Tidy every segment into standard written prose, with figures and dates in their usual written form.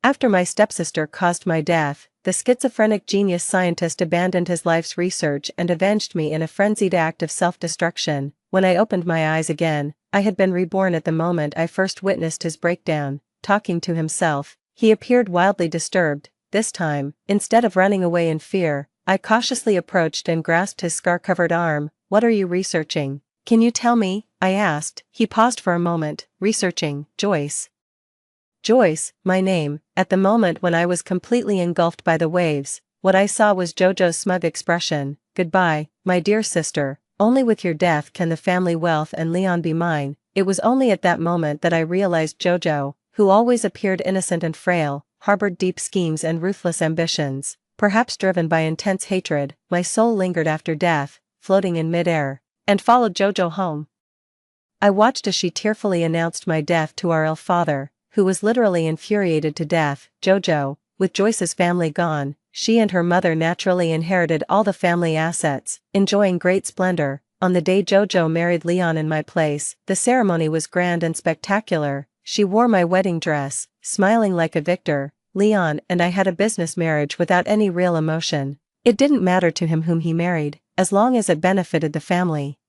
After my stepsister caused my death, the schizophrenic genius scientist abandoned his life's research and avenged me in a frenzied act of self-destruction. When I opened my eyes again, I had been reborn at the moment I first witnessed his breakdown. Talking to himself, he appeared wildly disturbed. This time, instead of running away in fear, I cautiously approached and grasped his scar-covered arm. "What are you researching? Can you tell me?" I asked. He paused for a moment. "Researching, Joyce." Joyce, my name. At the moment when I was completely engulfed by the waves, what I saw was Jojo's smug expression. "Goodbye, my dear sister. Only with your death can the family wealth and Leon be mine." It was only at that moment that I realized Jojo, who always appeared innocent and frail, harbored deep schemes and ruthless ambitions. Perhaps driven by intense hatred, my soul lingered after death, floating in mid-air, and followed Jojo home. I watched as she tearfully announced my death to our ill father, who was literally infuriated to death. Jojo, with Joyce's family gone, she and her mother naturally inherited all the family assets, enjoying great splendor. On the day Jojo married Leon in my place, the ceremony was grand and spectacular. She wore my wedding dress, smiling like a victor. Leon and I had a business marriage without any real emotion. It didn't matter to him whom he married, as long as it benefited the family.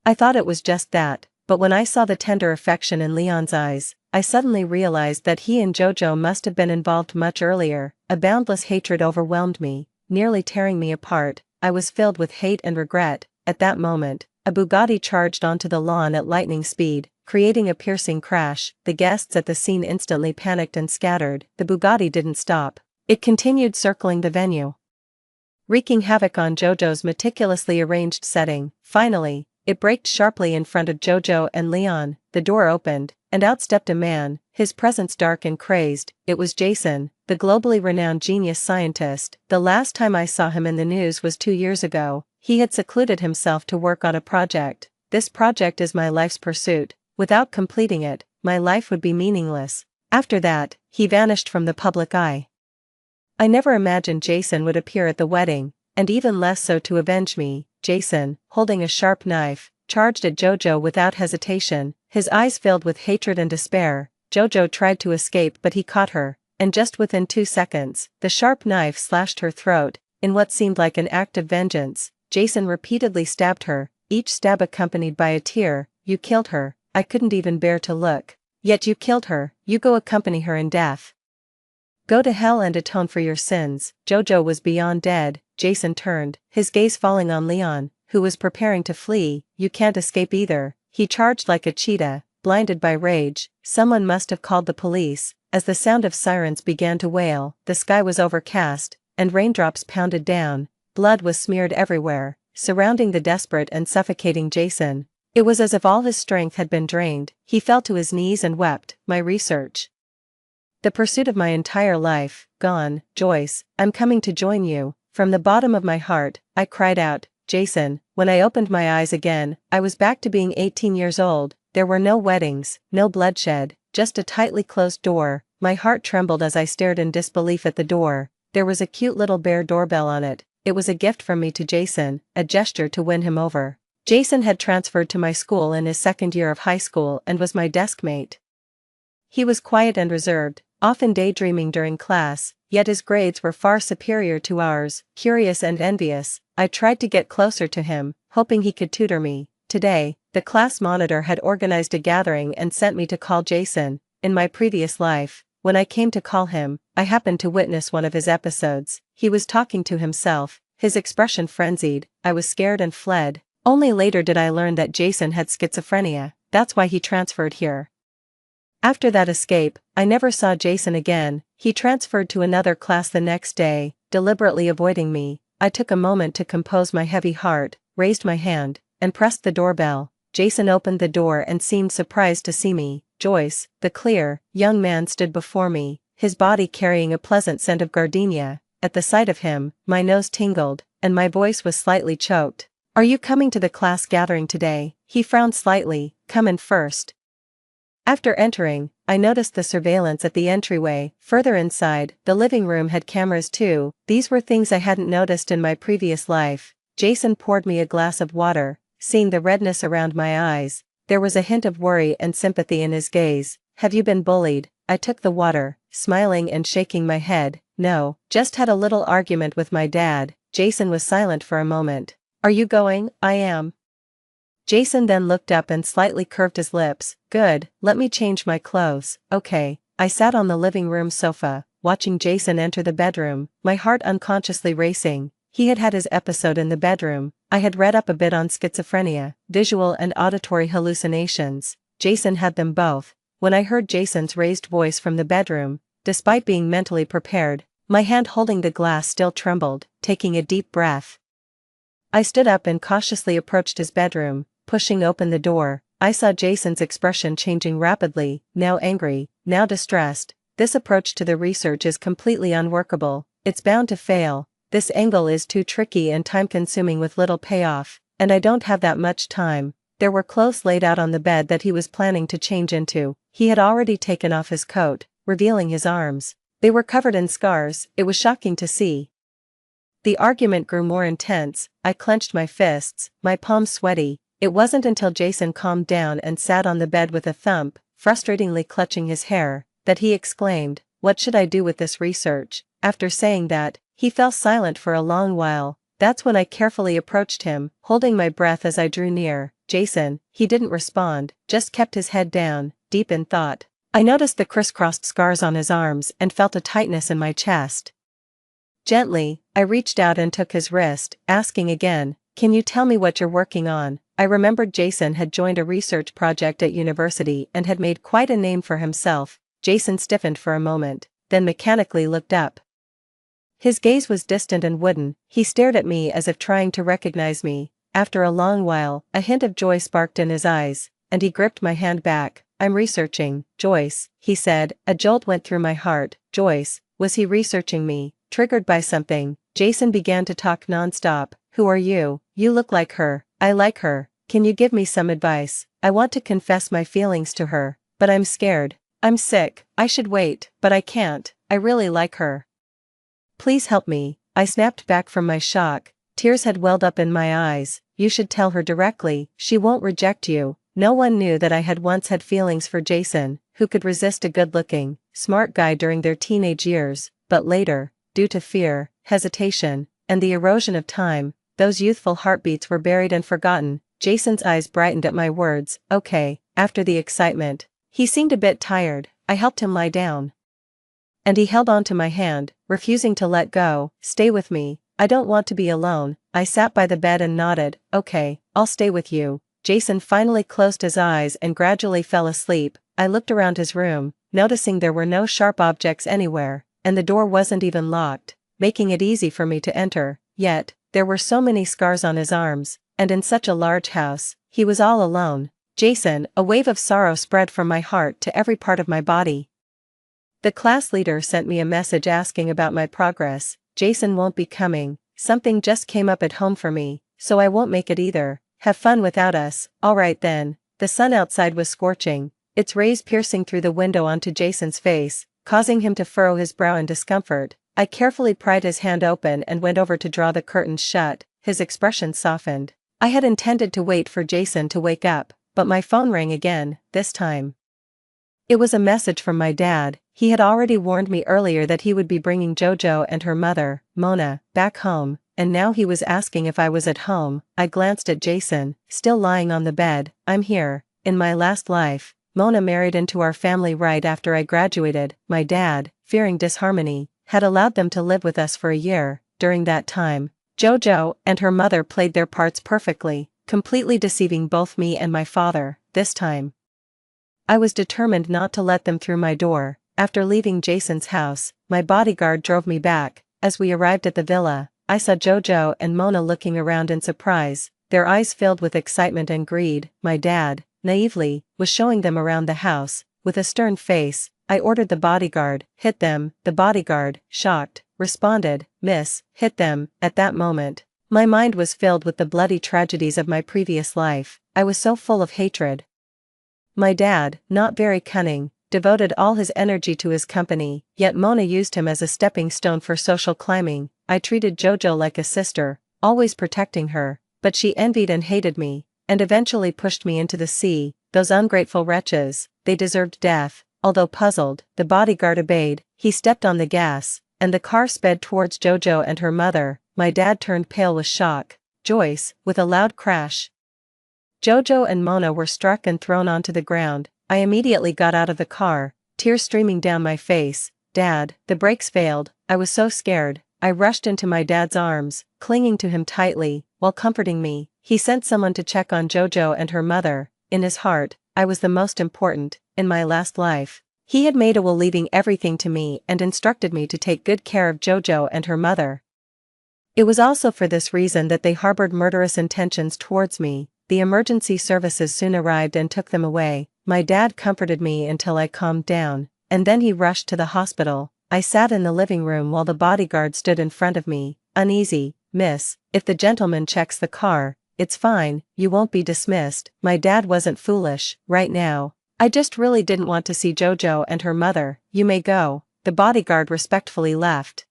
I thought it was just that, but when I saw the tender affection in Leon's eyes, I suddenly realized that he and Jojo must have been involved much earlier. A boundless hatred overwhelmed me, nearly tearing me apart. I was filled with hate and regret. At that moment, a Bugatti charged onto the lawn at lightning speed, creating a piercing crash. The guests at the scene instantly panicked and scattered. The Bugatti didn't stop. It continued circling the venue, wreaking havoc on Jojo's meticulously arranged setting. Finally, it braked sharply in front of Jojo and Leon. The door opened, and out stepped a man, his presence dark and crazed. It was Jason, the globally renowned genius scientist. The last time I saw him in the news was 2 years ago. He had secluded himself to work on a project. "This project is my life's pursuit. Without completing it, my life would be meaningless." After that, he vanished from the public eye. I never imagined Jason would appear at the wedding, and even less so to avenge me. Jason, holding a sharp knife, charged at Jojo without hesitation, his eyes filled with hatred and despair. Jojo tried to escape, but he caught her, and just within 2 seconds, the sharp knife slashed her throat. In what seemed like an act of vengeance, Jason repeatedly stabbed her, each stab accompanied by a tear. "You killed her." I couldn't even bear to look. "Yet you killed her. You go accompany her in death. Go to hell and atone for your sins." Jojo was beyond dead. Jason turned, his gaze falling on Leon, who was preparing to flee. "You can't escape either." He charged like a cheetah, blinded by rage. Someone must have called the police. As the sound of sirens began to wail, the sky was overcast, and raindrops pounded down. Blood was smeared everywhere, surrounding the desperate and suffocating Jason. It was as if all his strength had been drained. He fell to his knees and wept. "My research, the pursuit of my entire life, gone. Joyce, I'm coming to join you." From the bottom of my heart, I cried out, "Jason." When I opened my eyes again, I was back to being 18 years old. There were no weddings, no bloodshed, just a tightly closed door. My heart trembled as I stared in disbelief at the door. There was a cute little bear doorbell on it. It was a gift from me to Jason, a gesture to win him over. Jason had transferred to my school in his second year of high school and was my desk mate. He was quiet and reserved, often daydreaming during class, yet his grades were far superior to ours. Curious and envious, I tried to get closer to him, hoping he could tutor me. Today, the class monitor had organized a gathering and sent me to call Jason. In my previous life, when I came to call him, I happened to witness one of his episodes. He was talking to himself, his expression frenzied. I was scared and fled. Only later did I learn that Jason had schizophrenia. That's why he transferred here. After that escape, I never saw Jason again. He transferred to another class the next day, deliberately avoiding me. I took a moment to compose my heavy heart, raised my hand, and pressed the doorbell. Jason opened the door and seemed surprised to see me. Joyce, the clear, young man stood before me, his body carrying a pleasant scent of gardenia. At the sight of him, my nose tingled, and my voice was slightly choked. "Are you coming to the class gathering today?" He frowned slightly. "Come in first." After entering, I noticed the surveillance at the entryway. Further inside, the living room had cameras too. These were things I hadn't noticed in my previous life. Jason poured me a glass of water. Seeing the redness around my eyes, there was a hint of worry and sympathy in his gaze. "Have you been bullied?" I took the water, smiling and shaking my head. No, just had a little argument with my dad. Jason was silent for a moment. Are you going? I am. Jason then looked up and slightly curved his lips. Good, let me change my clothes. Okay. I sat on the living room sofa, watching Jason enter the bedroom, my heart unconsciously racing. He had had his episode in the bedroom. I had read up a bit on schizophrenia, visual and auditory hallucinations. Jason had them both. When I heard Jason's raised voice from the bedroom, despite being mentally prepared, my hand holding the glass still trembled. Taking a deep breath, I stood up and cautiously approached his bedroom. Pushing open the door, I saw Jason's expression changing rapidly, now angry, now distressed. This approach to the research is completely unworkable. It's bound to fail. This angle is too tricky and time-consuming with little payoff, and I don't have that much time. There were clothes laid out on the bed that he was planning to change into. He had already taken off his coat, revealing his arms. They were covered in scars. It was shocking to see. The argument grew more intense. I clenched my fists, my palms sweaty. It wasn't until Jason calmed down and sat on the bed with a thump, frustratingly clutching his hair, that he exclaimed, "What should I do with this research?" After saying that, he fell silent for a long while. That's when I carefully approached him, holding my breath as I drew near. Jason, he didn't respond, just kept his head down, deep in thought. I noticed the crisscrossed scars on his arms and felt a tightness in my chest. Gently, I reached out and took his wrist, asking again, "Can you tell me what you're working on?" I remembered Jason had joined a research project at university and had made quite a name for himself. Jason stiffened for a moment, then mechanically looked up. His gaze was distant and wooden. He stared at me as if trying to recognize me. After a long while, a hint of joy sparked in his eyes, and he gripped my hand back. "I'm researching, Joyce," he said. A jolt went through my heart. Joyce, was he researching me? Triggered by something, Jason began to talk nonstop. "Who are you? You look like her. I like her. Can you give me some advice? I want to confess my feelings to her, but I'm scared. I'm sick. I should wait, but I can't. I really like her. Please help me." I snapped back from my shock. Tears had welled up in my eyes. "You should tell her directly. She won't reject you." No one knew that I had once had feelings for Jason. Who could resist a good-looking, smart guy during their teenage years? But later, due to fear, hesitation, and the erosion of time, those youthful heartbeats were buried and forgotten. Jason's eyes brightened at my words. "Okay." After the excitement, he seemed a bit tired. I helped him lie down, and he held on to my hand, refusing to let go. "Stay with me. I don't want to be alone." I sat by the bed and nodded. "Okay, I'll stay with you." Jason finally closed his eyes and gradually fell asleep. I looked around his room, noticing there were no sharp objects anywhere, and the door wasn't even locked, making it easy for me to enter. Yet, there were so many scars on his arms, and in such a large house, he was all alone. Jason, a wave of sorrow spread from my heart to every part of my body. The class leader sent me a message asking about my progress. "Jason won't be coming. Something just came up at home for me, so I won't make it either. Have fun without us." Alright then. The sun outside was scorching, its rays piercing through the window onto Jason's face, causing him to furrow his brow in discomfort. I carefully pried his hand open and went over to draw the curtains shut. His expression softened. I had intended to wait for Jason to wake up, but my phone rang again, this time. It was a message from my dad. He had already warned me earlier that he would be bringing JoJo and her mother, Mona, back home, and now he was asking if I was at home. I glanced at Jason, still lying on the bed. "I'm here. In my last life, Mona married into our family right after I graduated. My dad, fearing disharmony, had allowed them to live with us for a year. During that time, JoJo and her mother played their parts perfectly, completely deceiving both me and my father. This time, I was determined not to let them through my door." After leaving Jason's house, my bodyguard drove me back. As we arrived at the villa, I saw JoJo and Mona looking around in surprise, their eyes filled with excitement and greed. My dad, naively, was showing them around the house. With a stern face, I ordered the bodyguard, "Hit them." The bodyguard, shocked, responded, "Miss, hit them." At that moment, my mind was filled with the bloody tragedies of my previous life. I was so full of hatred. My dad, not very cunning, devoted all his energy to his company, yet Mona used him as a stepping stone for social climbing. I treated JoJo like a sister, always protecting her, but she envied and hated me, and eventually pushed me into the sea. Those ungrateful wretches, they deserved death. Although puzzled, the bodyguard obeyed. He stepped on the gas, and the car sped towards Jojo and her mother. My dad turned pale with shock. Joyce, with a loud crash. Jojo and Mona were struck and thrown onto the ground. I immediately got out of the car, tears streaming down my face. Dad, the brakes failed. I was so scared. I rushed into my dad's arms, clinging to him tightly, while comforting me. He sent someone to check on Jojo and her mother. In his heart, I was the most important, in my last life. He had made a will leaving everything to me and instructed me to take good care of Jojo and her mother. It was also for this reason that they harbored murderous intentions towards me. The emergency services soon arrived and took them away. My dad comforted me until I calmed down, and then he rushed to the hospital. I sat in the living room while the bodyguard stood in front of me, uneasy. Miss, if the gentleman checks the car, it's fine, you won't be dismissed. My dad wasn't foolish. Right now, I just really didn't want to see Jojo and her mother. You may go. The bodyguard respectfully left.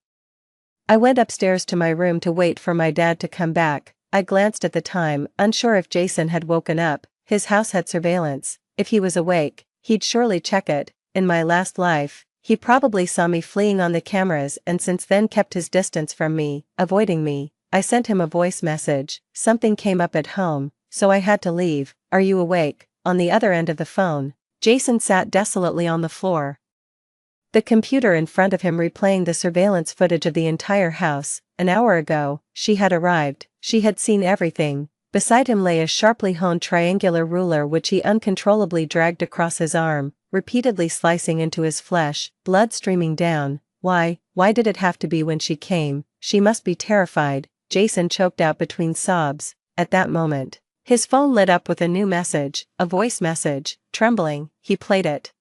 I went upstairs to my room to wait for my dad to come back. I glanced at the time, unsure if Jason had woken up. His house had surveillance. If he was awake, he'd surely check it. In my last life, he probably saw me fleeing on the cameras and since then kept his distance from me, avoiding me. I sent him a voice message. Something came up at home, so I had to leave. Are you awake? On the other end of the phone, Jason sat desolately on the floor, the computer in front of him replaying the surveillance footage of the entire house. An hour ago, she had arrived. She had seen everything. Beside him lay a sharply honed triangular ruler which he uncontrollably dragged across his arm, repeatedly slicing into his flesh, blood streaming down. Why did it have to be when she came? She must be terrified, Jason choked out between sobs. At that moment, his phone lit up with a new message, a voice message. Trembling, he played it.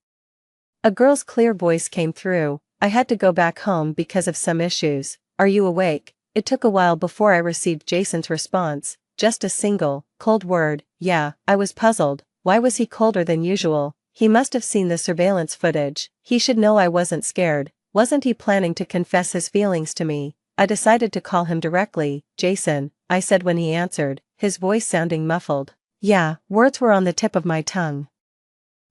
A girl's clear voice came through. I had to go back home because of some issues. Are you awake? It took a while before I received Jason's response. Just a single, cold word. Yeah. I was puzzled. Why was he colder than usual? He must have seen the surveillance footage. He should know I wasn't scared. Wasn't he planning to confess his feelings to me? I decided to call him directly. Jason, I said when he answered, his voice sounding muffled. Yeah, words were on the tip of my tongue.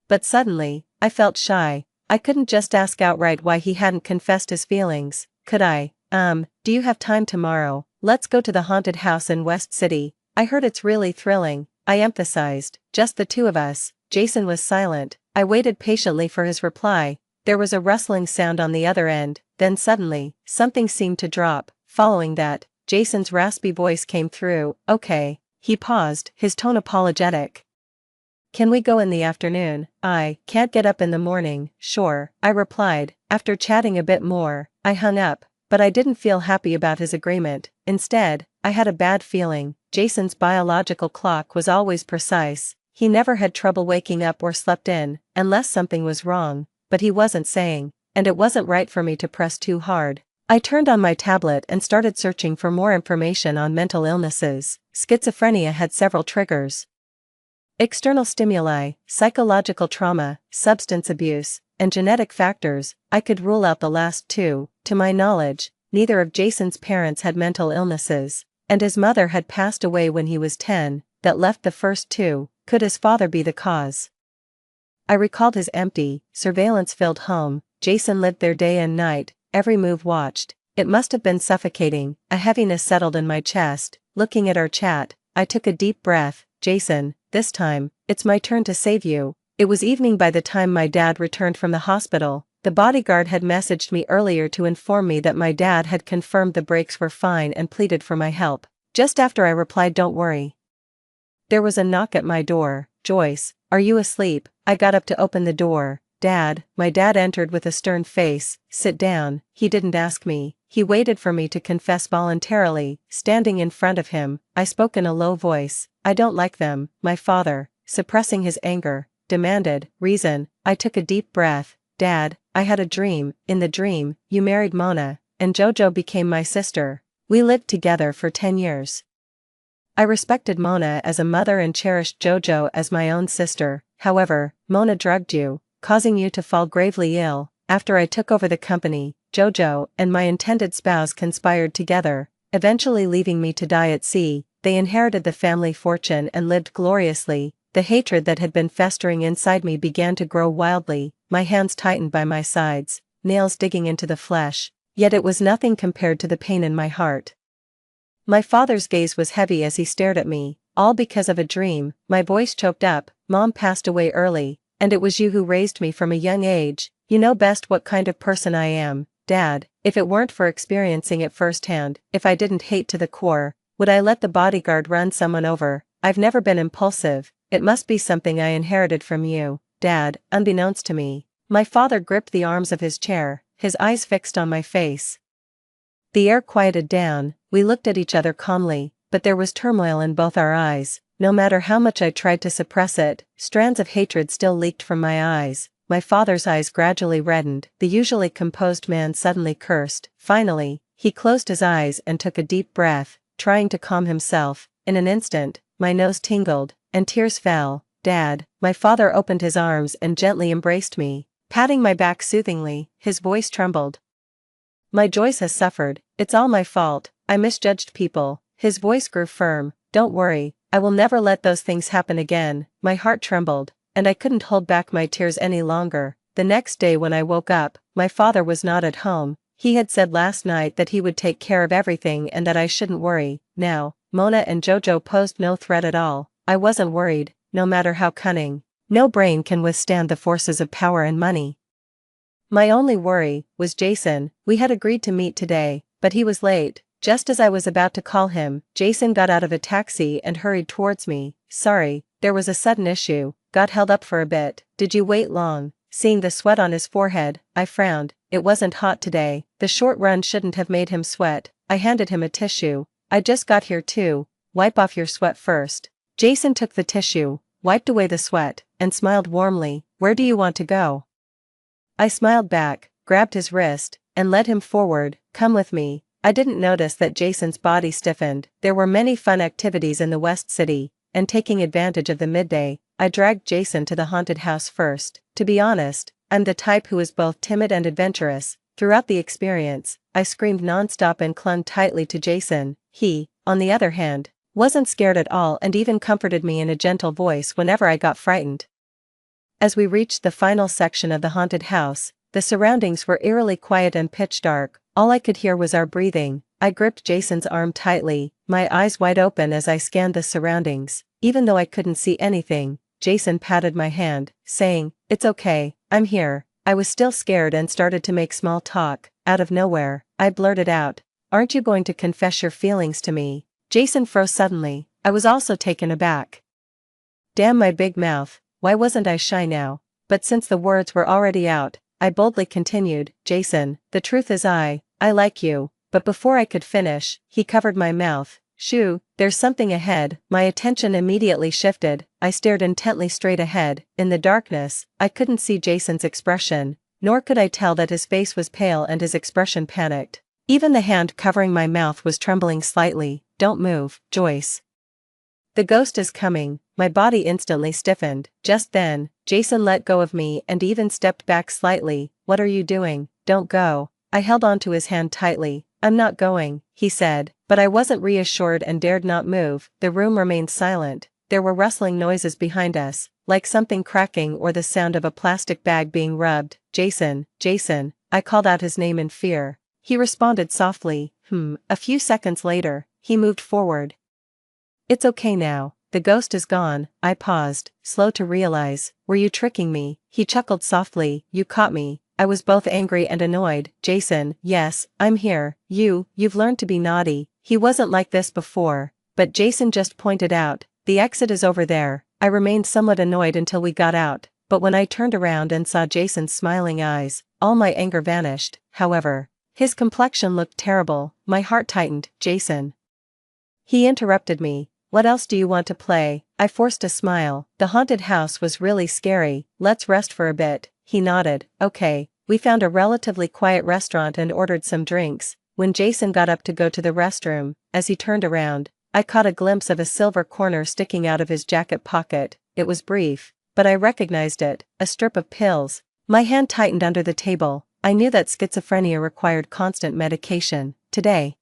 But suddenly, I felt shy. I couldn't just ask outright why he hadn't confessed his feelings, could I? Do you have time tomorrow? Let's go to the haunted house in West City. I heard it's really thrilling, I emphasized. Just the two of us. Jason was silent. I waited patiently for his reply. There was a rustling sound on the other end, then suddenly, something seemed to drop. Following that, Jason's raspy voice came through. Okay. He paused, his tone apologetic. Can we go in the afternoon? I can't get up in the morning. Sure, I replied. After chatting a bit more, I hung up, but I didn't feel happy about his agreement. Instead, I had a bad feeling. Jason's biological clock was always precise. He never had trouble waking up or slept in, unless something was wrong, but he wasn't saying, and it wasn't right for me to press too hard. I turned on my tablet and started searching for more information on mental illnesses. Schizophrenia had several triggers. External stimuli, psychological trauma, substance abuse, and genetic factors. I could rule out the last two. To my knowledge, neither of Jason's parents had mental illnesses, and his mother had passed away when he was 10, that left the first two. Could his father be the cause? I recalled his empty, surveillance-filled home. Jason lived there day and night, every move watched. It must have been suffocating. A heaviness settled in my chest. Looking at our chat, I took a deep breath. Jason, this time, it's my turn to save you. It was evening by the time my dad returned from the hospital. The bodyguard had messaged me earlier to inform me that my dad had confirmed the brakes were fine and pleaded for my help. Just after I replied, don't worry. There was a knock at my door. Joyce, are you asleep? I got up to open the door. Dad, my dad entered with a stern face. Sit down. He didn't ask me. He waited for me to confess voluntarily. Standing in front of him, I spoke in a low voice. I don't like them. My father, suppressing his anger, demanded. Reason. I took a deep breath. Dad, I had a dream. In the dream, you married Mona, and Jojo became my sister. We lived together for 10 years. I respected Mona as a mother and cherished Jojo as my own sister. However, Mona drugged you, causing you to fall gravely ill. After I took over the company, Jojo and my intended spouse conspired together, eventually leaving me to die at sea. They inherited the family fortune and lived gloriously. the hatred that had been festering inside me began to grow wildly, my hands tightened by my sides, nails digging into the flesh, yet it was nothing compared to the pain in my heart. My father's gaze was heavy as he stared at me, all because of a dream. My voice choked up. Mom passed away early, and it was you who raised me from a young age. You know best what kind of person I am, Dad. If it weren't for experiencing it firsthand, if I didn't hate to the core, would I let the bodyguard run someone over? I've never been impulsive. It must be something I inherited from you, Dad, unbeknownst to me. My father gripped the arms of his chair, his eyes fixed on my face. The air quieted down. We looked at each other calmly, but there was turmoil in both our eyes. No matter how much I tried to suppress it, strands of hatred still leaked from my eyes. My father's eyes gradually reddened. The usually composed man suddenly cursed. Finally, he closed his eyes and took a deep breath, trying to calm himself. In an instant, my nose tingled, and tears fell. Dad, my father opened his arms and gently embraced me, patting my back soothingly. His voice trembled. My Joyce has suffered. It's all my fault. I misjudged people. His voice grew firm. Don't worry, I will never let those things happen again. My heart trembled, and I couldn't hold back my tears any longer. The next day when I woke up, my father was not at home. He had said last night that he would take care of everything and that I shouldn't worry. Now, Mona and Jojo posed no threat at all. I wasn't worried, no matter how cunning. No brain can withstand the forces of power and money. My only worry was Jason. We had agreed to meet today, but he was late. Just as I was about to call him, Jason got out of a taxi and hurried towards me. Sorry, there was a sudden issue. Got held up for a bit. Did you wait long? Seeing the sweat on his forehead, I frowned. It wasn't hot today. The short run shouldn't have made him sweat. I handed him a tissue. I just got here too. Wipe off your sweat first. Jason took the tissue, wiped away the sweat, and smiled warmly. Where do you want to go? I smiled back, grabbed his wrist, and led him forward. Come with me. I didn't notice that Jason's body stiffened. There were many fun activities in the West City, and taking advantage of the midday, I dragged Jason to the haunted house first. To be honest, I'm the type who is both timid and adventurous. Throughout the experience, I screamed nonstop and clung tightly to Jason. He, on the other hand, wasn't scared at all and even comforted me in a gentle voice whenever I got frightened. As we reached the final section of the haunted house, the surroundings were eerily quiet and pitch dark. All I could hear was our breathing. I gripped Jason's arm tightly, my eyes wide open as I scanned the surroundings. Even though I couldn't see anything, Jason patted my hand, saying, "It's okay, I'm here." I was still scared and started to make small talk. Out of nowhere, I blurted out, "Aren't you going to confess your feelings to me?" Jason froze suddenly. I was also taken aback. Damn my big mouth, why wasn't I shy now? But since the words were already out, I boldly continued, "Jason, the truth is I like you." But before I could finish, he covered my mouth. "Shoo, there's something ahead." My attention immediately shifted. I stared intently straight ahead. In the darkness, I couldn't see Jason's expression, nor could I tell that his face was pale and his expression panicked. Even the hand covering my mouth was trembling slightly. "Don't move, Joyce. The ghost is coming." My body instantly stiffened. Just then, Jason let go of me and even stepped back slightly. "What are you doing? Don't go." I held onto his hand tightly. "I'm not going," he said, but I wasn't reassured and dared not move. The room remained silent. There were rustling noises behind us, like something cracking or the sound of a plastic bag being rubbed. "Jason, Jason," I called out his name in fear. He responded softly, A few seconds later, he moved forward. "It's okay now. The ghost is gone." I paused, slow to realize. "Were you tricking me?" He chuckled softly. "You caught me." I was both angry and annoyed. "Jason, yes, I'm here. You've learned to be naughty." He wasn't like this before, but Jason just pointed out, "The exit is over there." I remained somewhat annoyed until we got out, but when I turned around and saw Jason's smiling eyes, all my anger vanished. However, his complexion looked terrible. My heart tightened. "Jason." He interrupted me. "What else do you want to play?" I forced a smile. The haunted house was really scary. "Let's rest for a bit." He nodded. "Okay." We found a relatively quiet restaurant and ordered some drinks. When Jason got up to go to the restroom, as he turned around, I caught a glimpse of a silver corner sticking out of his jacket pocket. It was brief, but I recognized it, a strip of pills. My hand tightened under the table. I knew that schizophrenia required constant medication. Today.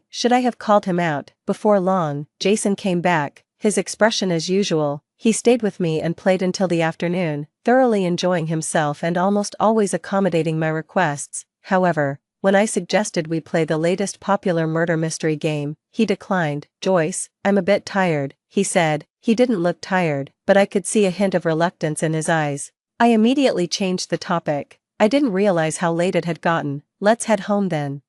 Should I have called him out? Before long, Jason came back, his expression as usual. He stayed with me and played until the afternoon, thoroughly enjoying himself and almost always accommodating my requests. However, when I suggested we play the latest popular murder mystery game, he declined. "Joyce, I'm a bit tired," he said. He didn't look tired, but I could see a hint of reluctance in his eyes. I immediately changed the topic. I didn't realize how late it had gotten. "Let's head home then."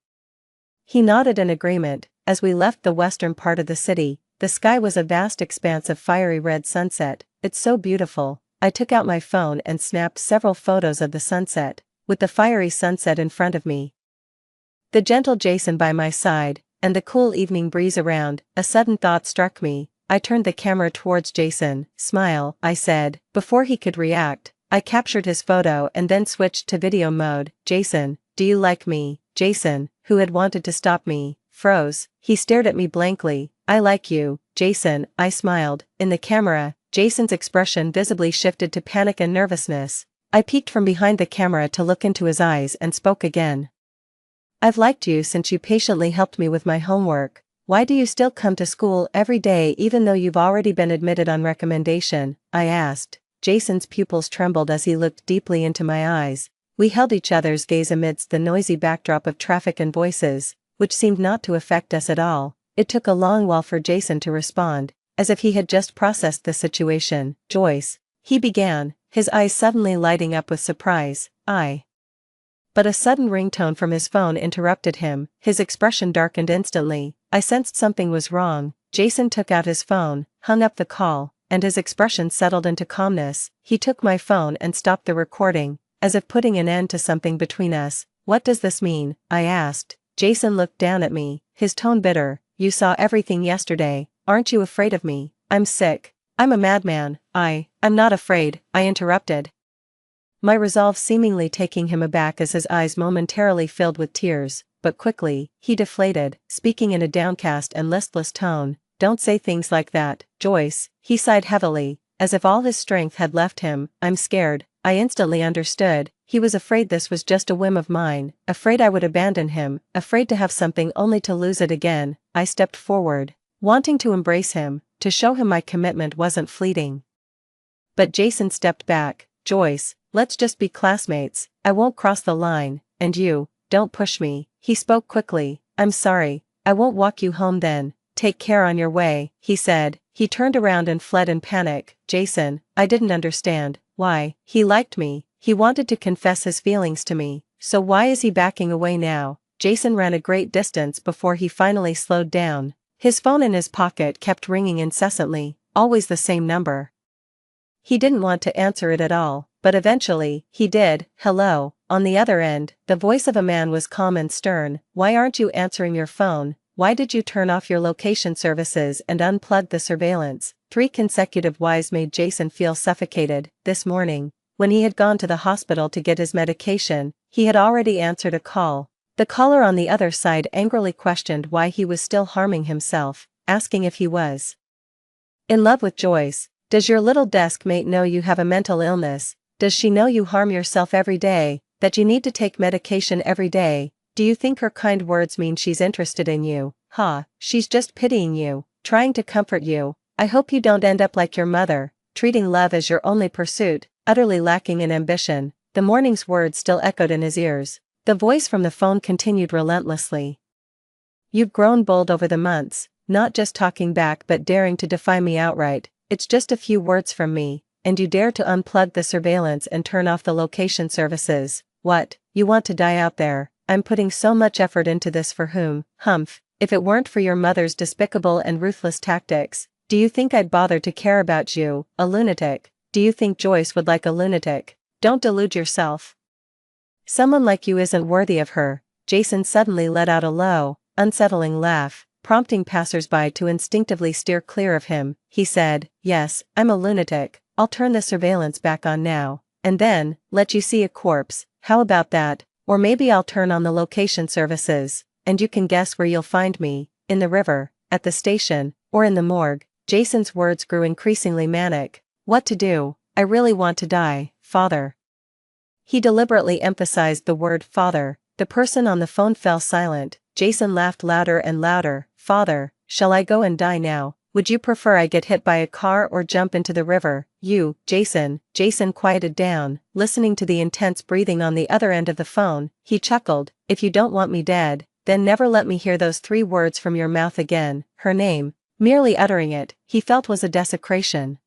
He nodded in agreement. As we left the western part of the city, the sky was a vast expanse of fiery red sunset. "It's so beautiful." I took out my phone and snapped several photos of the sunset, with the fiery sunset in front of me, the gentle Jason by my side, and the cool evening breeze around. A sudden thought struck me. I turned the camera towards Jason. "Smile," I said. Before he could react, I captured his photo and then switched to video mode. "Jason, do you like me?" Jason, who had wanted to stop me, froze. He stared at me blankly. "I like you, Jason," I smiled. In the camera, Jason's expression visibly shifted to panic and nervousness. I peeked from behind the camera to look into his eyes and spoke again. "I've liked you since you patiently helped me with my homework. Why do you still come to school every day even though you've already been admitted on recommendation?" I asked. Jason's pupils trembled as he looked deeply into my eyes. We held each other's gaze amidst the noisy backdrop of traffic and voices, which seemed not to affect us at all. It took a long while for Jason to respond, as if he had just processed the situation. "Joyce," he began, his eyes suddenly lighting up with surprise. But a sudden ringtone from his phone interrupted him. His expression darkened instantly. I sensed something was wrong. Jason took out his phone, hung up the call, and his expression settled into calmness. He took my phone and stopped the recording, as if putting an end to something between us. "What does this mean?" I asked. Jason looked down at me, his tone bitter. "You saw everything yesterday. Aren't you afraid of me?" "I'm sick. I'm a madman." I'm not afraid," I interrupted, my resolve seemingly taking him aback as his eyes momentarily filled with tears, but quickly, he deflated, speaking in a downcast and listless tone. "Don't say things like that, Joyce." He sighed heavily, as if all his strength had left him. "I'm scared." I instantly understood. He was afraid this was just a whim of mine, afraid I would abandon him, afraid to have something only to lose it again. I stepped forward, wanting to embrace him, to show him my commitment wasn't fleeting. But Jason stepped back. "Joyce, let's just be classmates. I won't cross the line, and you, don't push me." He spoke quickly. "I'm sorry. I won't walk you home then. Take care on your way," he said. He turned around and fled in panic. Jason, I didn't understand. Why? He liked me. He wanted to confess his feelings to me. So why is he backing away now? Jason ran a great distance before he finally slowed down. His phone in his pocket kept ringing incessantly, always the same number. He didn't want to answer it at all, but eventually, he did. "Hello." On the other end, the voice of a man was calm and stern. "Why aren't you answering your phone? Why did you turn off your location services and unplug the surveillance?" 3 consecutive whys made Jason feel suffocated. This morning, when he had gone to the hospital to get his medication, he had already answered a call. The caller on the other side angrily questioned why he was still harming himself, asking if he was in love with Joyce. "Does your little desk mate know you have a mental illness? Does she know you harm yourself every day, that you need to take medication every day? Do you think her kind words mean she's interested in you? She's just pitying you, trying to comfort you. I hope you don't end up like your mother, treating love as your only pursuit, utterly lacking in ambition." The morning's words still echoed in his ears. The voice from the phone continued relentlessly. "You've grown bold over the months, not just talking back but daring to defy me outright. It's just a few words from me, and you dare to unplug the surveillance and turn off the location services. What, you want to die out there? I'm putting so much effort into this for whom? Humph, if it weren't for your mother's despicable and ruthless tactics, do you think I'd bother to care about you, a lunatic? Do you think Joyce would like a lunatic? Don't delude yourself. Someone like you isn't worthy of her." Jason suddenly let out a low, unsettling laugh, prompting passers-by to instinctively steer clear of him. He said, "Yes, I'm a lunatic. I'll turn the surveillance back on now, and then, let you see a corpse. How about that? Or maybe I'll turn on the location services, and you can guess where you'll find me, in the river, at the station, or in the morgue." Jason's words grew increasingly manic. "What to do? I really want to die, father." He deliberately emphasized the word father. The person on the phone fell silent. Jason laughed louder and louder. "Father, shall I go and die now?" would you prefer I get hit by a car or jump into the river? You, Jason. Jason quieted down, listening to the intense breathing on the other end of the phone. He chuckled, if you don't want me dead, then never let me hear those 3 words from your mouth again. Her name. Merely uttering it, he felt was a desecration.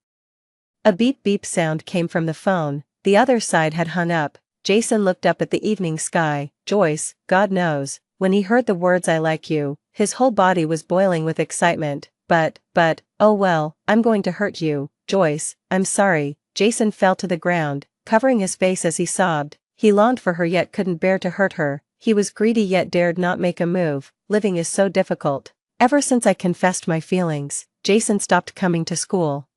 A beep beep sound came from the phone, the other side had hung up. Jason looked up at the evening sky. Joyce, God knows, when he heard the words I like you, his whole body was boiling with excitement. But, oh well, I'm going to hurt you, Joyce, I'm sorry. Jason fell to the ground, covering his face as he sobbed. He longed for her yet couldn't bear to hurt her. He was greedy yet dared not make a move. Living is so difficult. Ever since I confessed my feelings, Jason stopped coming to school.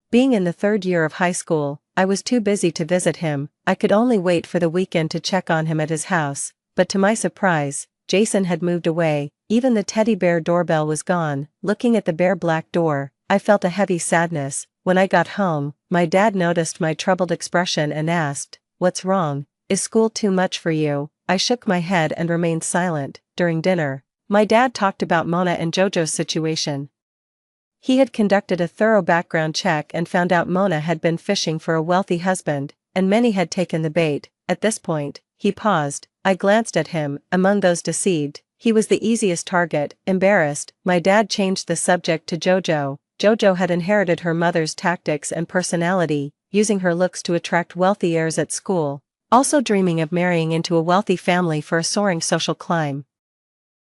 Being in the 3rd year of high school, I was too busy to visit him. I could only wait for the weekend to check on him at his house, but to my surprise, Jason had moved away. Even the teddy bear doorbell was gone. Looking at the bare black door, I felt a heavy sadness. When I got home, my dad noticed my troubled expression and asked, "What's wrong? Is school too much for you?" I shook my head and remained silent. During dinner, my dad talked about Mona and Jojo's situation. He had conducted a thorough background check and found out Mona had been fishing for a wealthy husband, and many had taken the bait. At this point, he paused. I glanced at him. Among those deceived, he was the easiest target. Embarrassed, my dad changed the subject to Jojo. Jojo had inherited her mother's tactics and personality, using her looks to attract wealthy heirs at school, also dreaming of marrying into a wealthy family for a soaring social climb.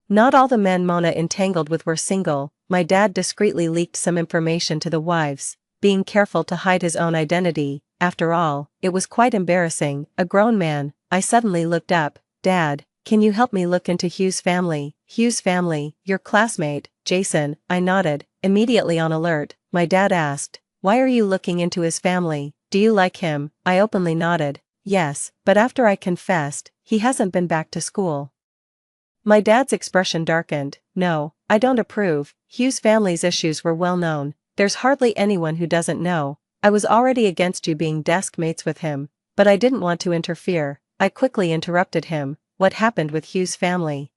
Not all the men Mona entangled with were single. My dad discreetly leaked some information to the wives, being careful to hide his own identity. After all, it was quite embarrassing. A grown man. I suddenly looked up. Dad, can you help me look into Hugh's family? Hugh's family, your classmate, Jason. I nodded, immediately on alert. My dad asked, why are you looking into his family? Do you like him? I openly nodded. Yes, but after I confessed, he hasn't been back to school. My dad's expression darkened. No, I don't approve. Hugh's family's issues were well known. There's hardly anyone who doesn't know. I was already against you being desk mates with him, but I didn't want to interfere. I quickly interrupted him. What happened with Hugh's family?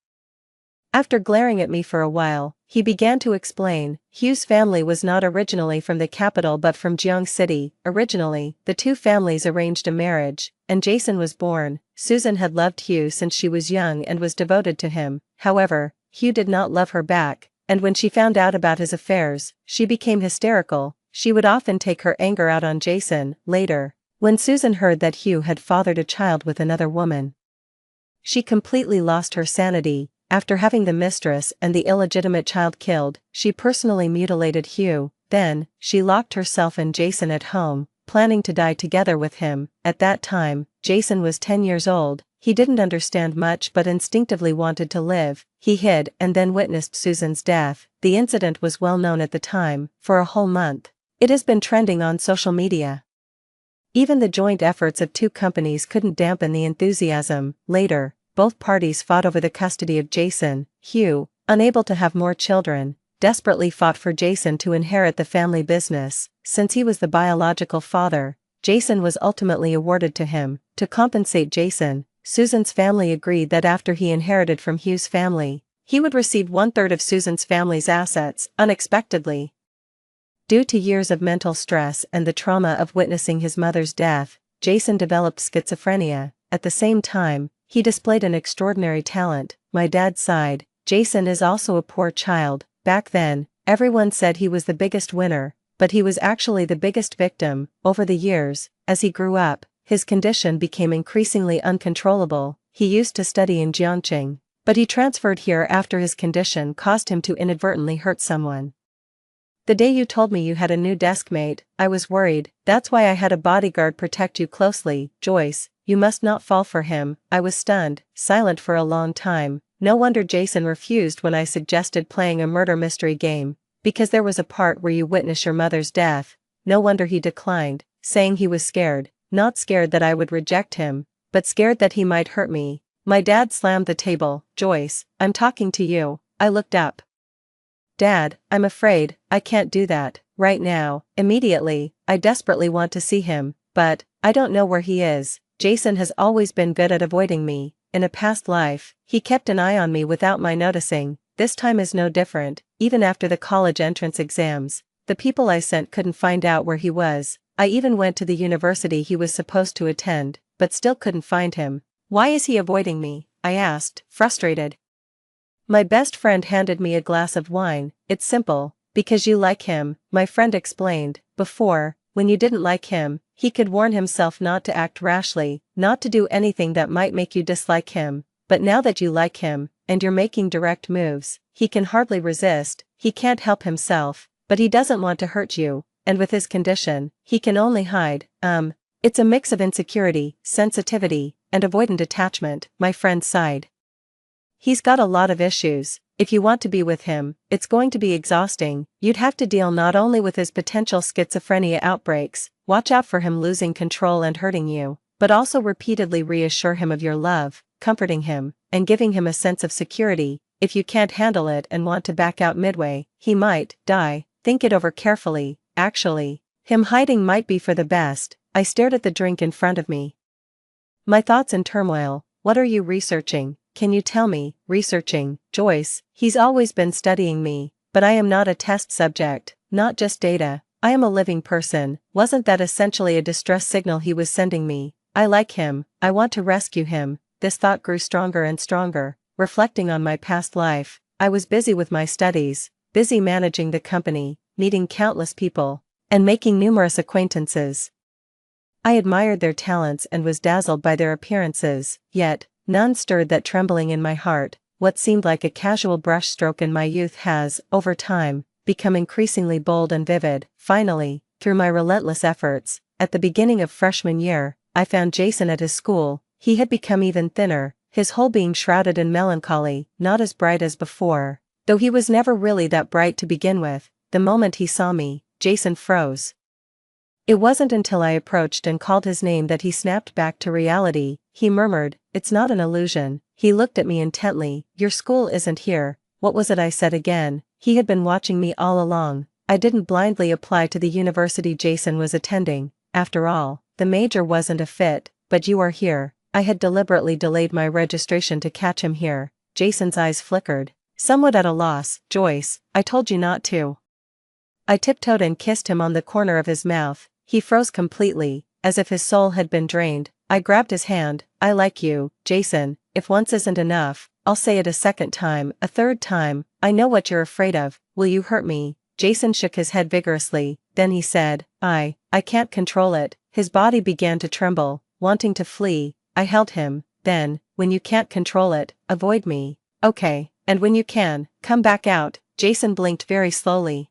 After glaring at me for a while, he began to explain. Hugh's family was not originally from the capital but from Jeong City. Originally, the 2 families arranged a marriage, and Jason was born. Susan had loved Hugh since she was young and was devoted to him. However, Hugh did not love her back, and when she found out about his affairs, she became hysterical. She would often take her anger out on Jason. Later, when Susan heard that Hugh had fathered a child with another woman, she completely lost her sanity. After having the mistress and the illegitimate child killed, she personally mutilated Hugh. Then, she locked herself and Jason at home, planning to die together with him. At that time, Jason was 10 years old. He didn't understand much but instinctively wanted to live. He hid and then witnessed Susan's death. The incident was well known at the time. For a whole month, it has been trending on social media. Even the joint efforts of 2 companies couldn't dampen the enthusiasm. Later, both parties fought over the custody of Jason. Hugh, unable to have more children, desperately fought for Jason to inherit the family business. Since he was the biological father, Jason was ultimately awarded to him. To compensate Jason, Susan's family agreed that after he inherited from Hugh's family, he would receive 1/3 of Susan's family's assets. Unexpectedly, due to years of mental stress and the trauma of witnessing his mother's death, Jason developed schizophrenia. At the same time, he displayed an extraordinary talent. My dad sighed. Jason is also a poor child. Back then, everyone said he was the biggest winner, but he was actually the biggest victim. Over the years, as he grew up, his condition became increasingly uncontrollable. He used to study in Jeonchang, but he transferred here after his condition caused him to inadvertently hurt someone. The day you told me you had a new desk mate, I was worried. That's why I had a bodyguard protect you closely. Joyce, you must not fall for him. I was stunned, silent for a long time. No wonder Jason refused when I suggested playing a murder mystery game, because there was a part where you witness your mother's death. No wonder he declined, saying he was scared. Not scared that I would reject him, but scared that he might hurt me. My dad slammed the table. Joyce, I'm talking to you. I looked up. Dad, I'm afraid, I can't do that, right now, immediately. I desperately want to see him, but I don't know where he is. Jason has always been good at avoiding me. In a past life, he kept an eye on me without my noticing. This time is no different. Even after the college entrance exams, the people I sent couldn't find out where he was. I even went to the university he was supposed to attend, but still couldn't find him. Why is he avoiding me? I asked, frustrated. My best friend handed me a glass of wine. It's simple. Because you like him, my friend explained. Before, when you didn't like him, he could warn himself not to act rashly, not to do anything that might make you dislike him. But now that you like him, and you're making direct moves, he can hardly resist. He can't help himself, but he doesn't want to hurt you, and with his condition, he can only hide. It's a mix of insecurity, sensitivity, and avoidant attachment, my friend sighed. He's got a lot of issues. If you want to be with him, it's going to be exhausting. You'd have to deal not only with his potential schizophrenia outbreaks, watch out for him losing control and hurting you, but also repeatedly reassure him of your love, comforting him, and giving him a sense of security. If you can't handle it and want to back out midway, he might die. Think it over carefully. Actually, him hiding might be for the best. I stared at the drink in front of me, my thoughts in turmoil. What are you researching? Can you tell me? Researching, Joyce. He's always been studying me, but I am not a test subject, not just data. I am a living person. Wasn't that essentially a distress signal he was sending me? I like him. I want to rescue him. This thought grew stronger and stronger. Reflecting on my past life, I was busy with my studies, busy managing the company, meeting countless people, and making numerous acquaintances. I admired their talents and was dazzled by their appearances, yet, none stirred that trembling in my heart. What seemed like a casual brushstroke in my youth has, over time, become increasingly bold and vivid. Finally, through my relentless efforts, at the beginning of freshman year, I found Jason at his school. He had become even thinner, his whole being shrouded in melancholy, not as bright as before, though he was never really that bright to begin with. The moment he saw me, Jason froze. It wasn't until I approached and called his name that he snapped back to reality. He murmured, "It's not an illusion." He looked at me intently. "Your school isn't here." What was it I said again? He had been watching me all along. I didn't blindly apply to the university Jason was attending. After all, the major wasn't a fit. But you are here. I had deliberately delayed my registration to catch him here. Jason's eyes flickered. Somewhat at a loss. "Joyce, I told you not to." I tiptoed and kissed him on the corner of his mouth. He froze completely, as if his soul had been drained. I grabbed his hand. "I like you, Jason. If once isn't enough, I'll say it a second time, a third time. I know what you're afraid of. Will you hurt me?" Jason shook his head vigorously. Then he said, I can't control it." His body began to tremble, wanting to flee. I held him. "Then, when you can't control it, avoid me. Okay, and when you can, come back out." Jason blinked very slowly.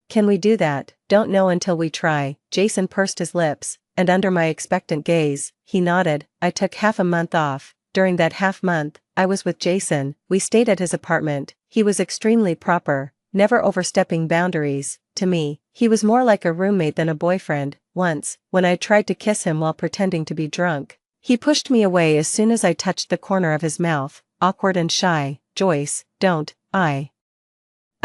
"Can we do that?" "Don't know until we try." Jason pursed his lips, and under my expectant gaze, he nodded. I took half a month off. During that half month, I was with Jason. We stayed at his apartment. He was extremely proper, never overstepping boundaries. To me, he was more like a roommate than a boyfriend. Once, when I tried to kiss him while pretending to be drunk, he pushed me away as soon as I touched the corner of his mouth, awkward and shy. "Joyce, don't. I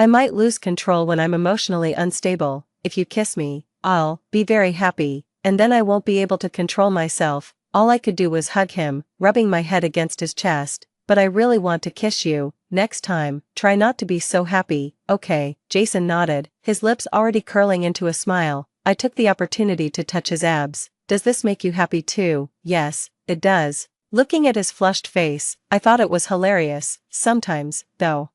might lose control when I'm emotionally unstable. If you kiss me, I'll be very happy, and then I won't be able to control myself." All I could do was hug him, rubbing my head against his chest. "But I really want to kiss you. Next time, try not to be so happy, okay?" Jason nodded, his lips already curling into a smile. I took the opportunity to touch his abs. "Does this make you happy too?" "Yes, it does." Looking at his flushed face, I thought it was hilarious. Sometimes, though,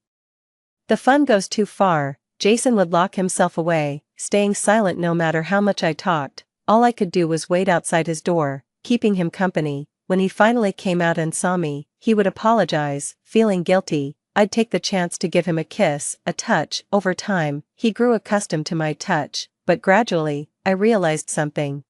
the fun goes too far. Jason would lock himself away, staying silent no matter how much I talked. All I could do was wait outside his door, keeping him company. When he finally came out and saw me, he would apologize, feeling guilty. I'd take the chance to give him a kiss, a touch. Over time, he grew accustomed to my touch, but gradually, I realized something.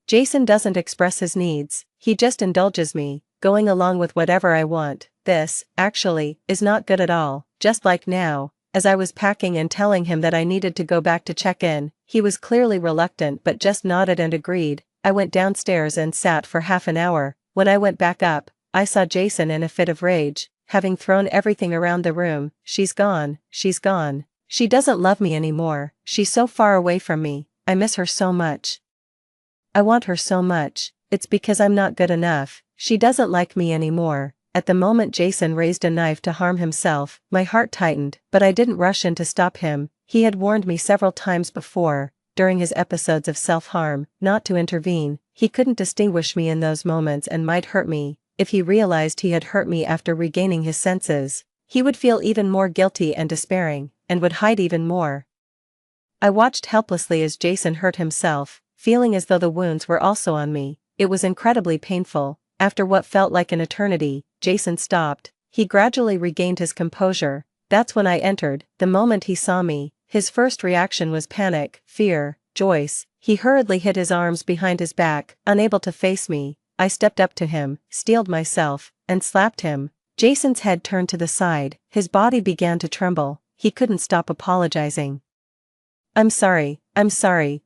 Jason doesn't express his needs, he just indulges me, going along with whatever I want. This, actually, is not good at all. Just like now, as I was packing and telling him that I needed to go back to check in, he was clearly reluctant but just nodded and agreed. I went downstairs and sat for half an hour. When I went back up, I saw Jason in a fit of rage, having thrown everything around the room. She's gone. She's gone. She doesn't love me anymore. She's so far away from me. I miss her so much. I want her so much. It's because I'm not good enough. She doesn't like me anymore. At the moment Jason raised a knife to harm himself, my heart tightened, but I didn't rush in to stop him. He had warned me several times before, during his episodes of self-harm, not to intervene. He couldn't distinguish me in those moments and might hurt me. If he realized he had hurt me after regaining his senses, he would feel even more guilty and despairing, and would hide even more. I watched helplessly as Jason hurt himself, feeling as though the wounds were also on me. It was incredibly painful. After what felt like an eternity, Jason stopped. He gradually regained his composure. That's when I entered. The moment he saw me, his first reaction was panic, fear. Joyce. He hurriedly hid his arms behind his back, unable to face me. I stepped up to him, steeled myself, and slapped him. Jason's head turned to the side, his body began to tremble. He couldn't stop apologizing. I'm sorry,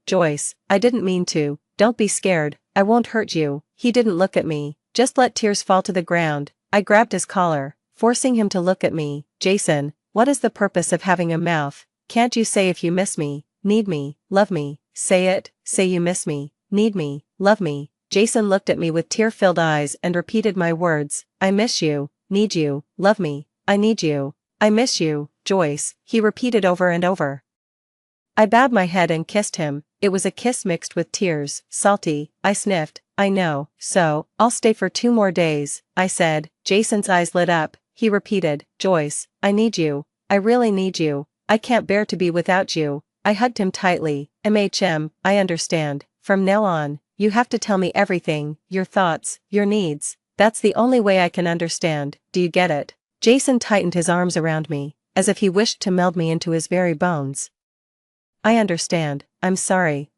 Joyce, I didn't mean to. Don't be scared, I won't hurt you." He didn't look at me, just let tears fall to the ground. I grabbed his collar, forcing him to look at me. "Jason, what is the purpose of having a mouth? Can't you say if you miss me, need me, love me? Say it, say you miss me, need me, love me." Jason looked at me with tear-filled eyes and repeated my words. "I miss you, need you, love me, I need you, I miss you, Joyce," he repeated over and over. I bowed my head and kissed him. It was a kiss mixed with tears, salty. I sniffed. "I know, so, I'll stay for 2 more days, I said. Jason's eyes lit up. He repeated, "Joyce, I need you. I really need you. I can't bear to be without you." I hugged him tightly. I understand. From now on, you have to tell me everything, your thoughts, your needs. That's the only way I can understand. Do you get it?" Jason tightened his arms around me, as if he wished to meld me into his very bones. "I understand. I'm sorry.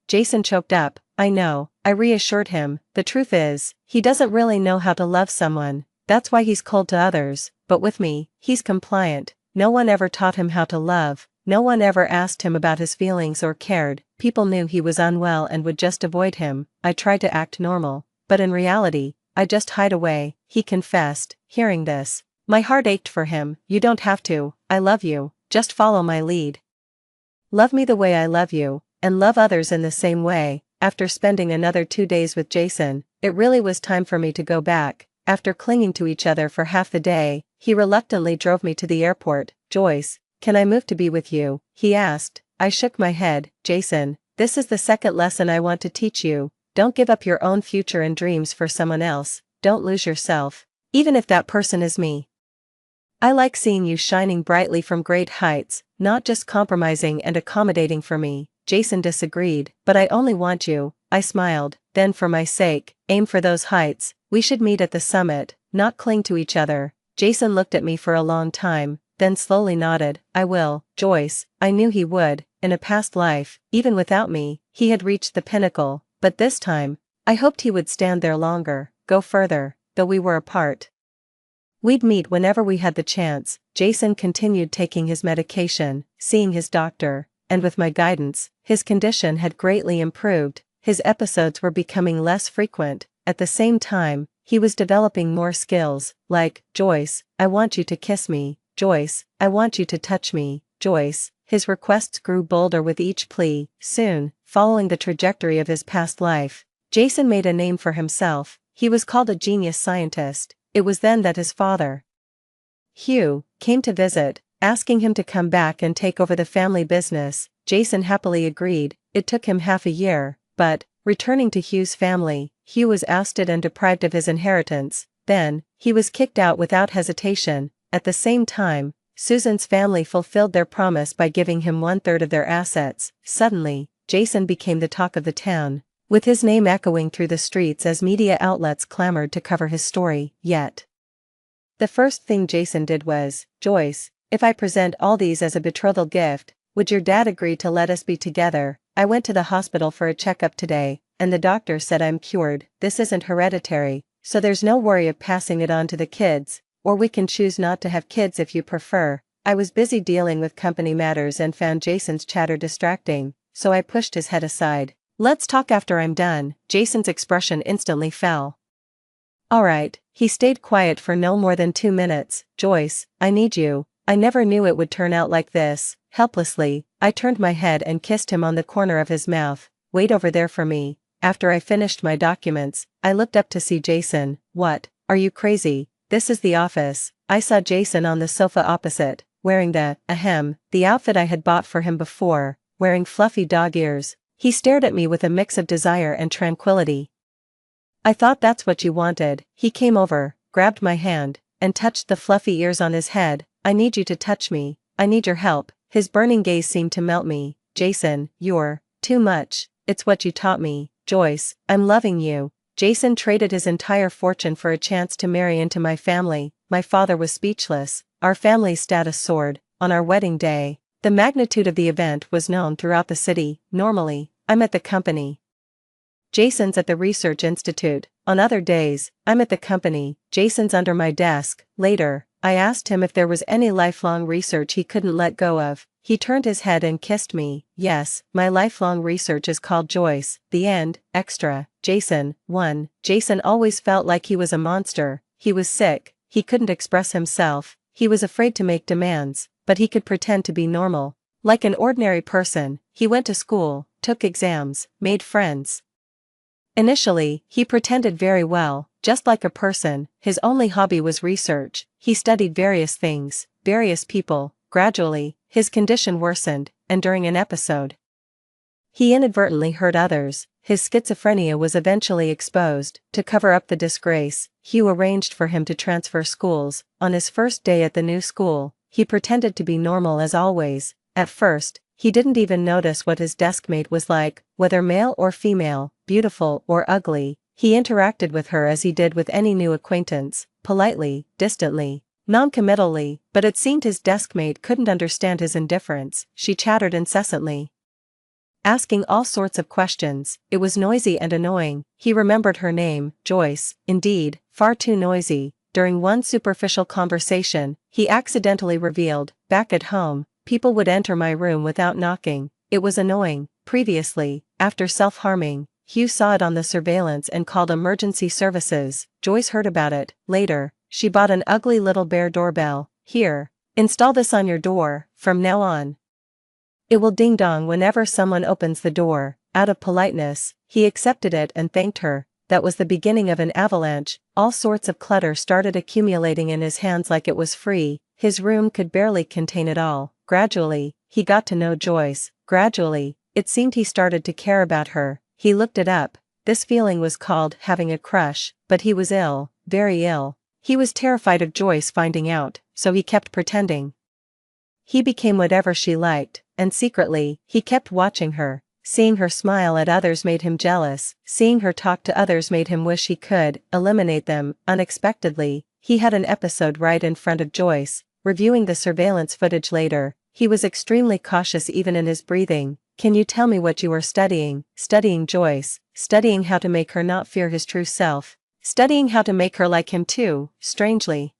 Jason choked up. "I know," I reassured him. "The truth is, he doesn't really know how to love someone. That's why he's cold to others, but with me, he's compliant. No one ever taught him how to love. No one ever asked him about his feelings or cared. People knew he was unwell and would just avoid him. I tried to act normal, but in reality, I just hide away," he confessed. Hearing this, my heart ached for him. "You don't have to. I love you. Just follow my lead. Love me the way I love you, and love others in the same way." After spending another 2 days with Jason, it really was time for me to go back. After clinging to each other for half the day, he reluctantly drove me to the airport. "Joyce, can I move to be with you?" he asked. I shook my head. "Jason, this is the second lesson I want to teach you. Don't give up your own future and dreams for someone else. Don't lose yourself, even if that person is me. I like seeing you shining brightly from great heights, not just compromising and accommodating for me." Jason disagreed. "But I only want you," I smiled. "Then for my sake, aim for those heights. We should meet at the summit, not cling to each other." Jason looked at me for a long time, then slowly nodded. "I will, Joyce." I knew he would. In a past life, even without me, he had reached the pinnacle, but this time, I hoped he would stand there longer, go further, though we were apart. We'd meet whenever we had the chance. Jason continued taking his medication, seeing his doctor, and with my guidance, his condition had greatly improved. His episodes were becoming less frequent. At the same time, he was developing more skills, like, "Joyce, I want you to kiss me. Joyce, I want you to touch me. Joyce." His requests grew bolder with each plea. Soon, following the trajectory of his past life, Jason made a name for himself. He was called a genius scientist. It was then that his father, Hugh, came to visit, asking him to come back and take over the family business. Jason happily agreed. It took him half a year, but, returning to Hugh's family, Hugh was ousted and deprived of his inheritance. Then, he was kicked out without hesitation. At the same time, Susan's family fulfilled their promise by giving him 1/3 of their assets. Suddenly, Jason became the talk of the town, with his name echoing through the streets as media outlets clamored to cover his story. Yet, the first thing Jason did was, "Joyce, if I present all these as a betrothal gift, would your dad agree to let us be together? I went to the hospital for a checkup today, and the doctor said I'm cured. This isn't hereditary, so there's no worry of passing it on to the kids, or we can choose not to have kids if you prefer." I was busy dealing with company matters and found Jason's chatter distracting, so I pushed his head aside. "Let's talk after I'm done." Jason's expression instantly fell. "All right." He stayed quiet for no more than 2 minutes. "Joyce, I need you. I never knew it would turn out like this." Helplessly, I turned my head and kissed him on the corner of his mouth. "Wait over there for me." After I finished my documents, I looked up to see Jason. "What, Are you crazy? This is the office. I saw Jason on the sofa opposite, wearing the outfit I had bought for him before, wearing fluffy dog ears. He stared at me with a mix of desire and tranquility. I thought that's what you wanted. He came over, grabbed my hand, and touched the fluffy ears on his head. I need you to touch me. I need your help. His burning gaze seemed to melt me. Jason, you're too much. It's what you taught me. Joyce, I'm loving you. Jason traded his entire fortune for a chance to marry into my family. My father was speechless. Our family's status soared. On our wedding day, the magnitude of the event was known throughout the city. Normally, I'm at the company. Jason's at the research institute. On other days, I'm at the company. Jason's under my desk. Later, I asked him if there was any lifelong research he couldn't let go of. He turned his head and kissed me. Yes, my lifelong research is called Joyce. The end. Extra. Jason. 1. Jason always felt like he was a monster. He was sick. He couldn't express himself. He was afraid to make demands, but he could pretend to be normal. Like an ordinary person, he went to school, took exams, made friends. Initially, he pretended very well, just like a person. His only hobby was research. He studied various things, various people. Gradually, his condition worsened, and during an episode, he inadvertently hurt others. His schizophrenia was eventually exposed. To cover up the disgrace, Hugh arranged for him to transfer schools. On his first day at the new school, he pretended to be normal as always. At first, he didn't even notice what his deskmate was like, whether male or female, beautiful or ugly. He interacted with her as he did with any new acquaintance, politely, distantly, non-committally, but it seemed his deskmate couldn't understand his indifference. She chattered incessantly, asking all sorts of questions. It was noisy and annoying. He remembered her name, Joyce, indeed, far too noisy. During one superficial conversation, he accidentally revealed, back at home, people would enter my room without knocking. It was annoying. Previously, after self-harming, Hugh saw it on the surveillance and called emergency services. Joyce heard about it. Later, she bought an ugly little bear doorbell. Here, install this on your door. From now on, it will ding-dong whenever someone opens the door. Out of politeness, he accepted it and thanked her. That was the beginning of an avalanche. All sorts of clutter started accumulating in his hands like it was free. His room could barely contain it all. Gradually, he got to know Joyce. Gradually, it seemed he started to care about her. He looked it up. This feeling was called having a crush, but he was ill, very ill. He was terrified of Joyce finding out, so he kept pretending. He became whatever she liked, and secretly, he kept watching her. Seeing her smile at others made him jealous. Seeing her talk to others made him wish he could eliminate them. Unexpectedly, he had an episode right in front of Joyce. Reviewing the surveillance footage later, he was extremely cautious even in his breathing. Can you tell me what you are studying? Studying Joyce. Studying how to make her not fear his true self. Studying how to make her like him too. Strangely,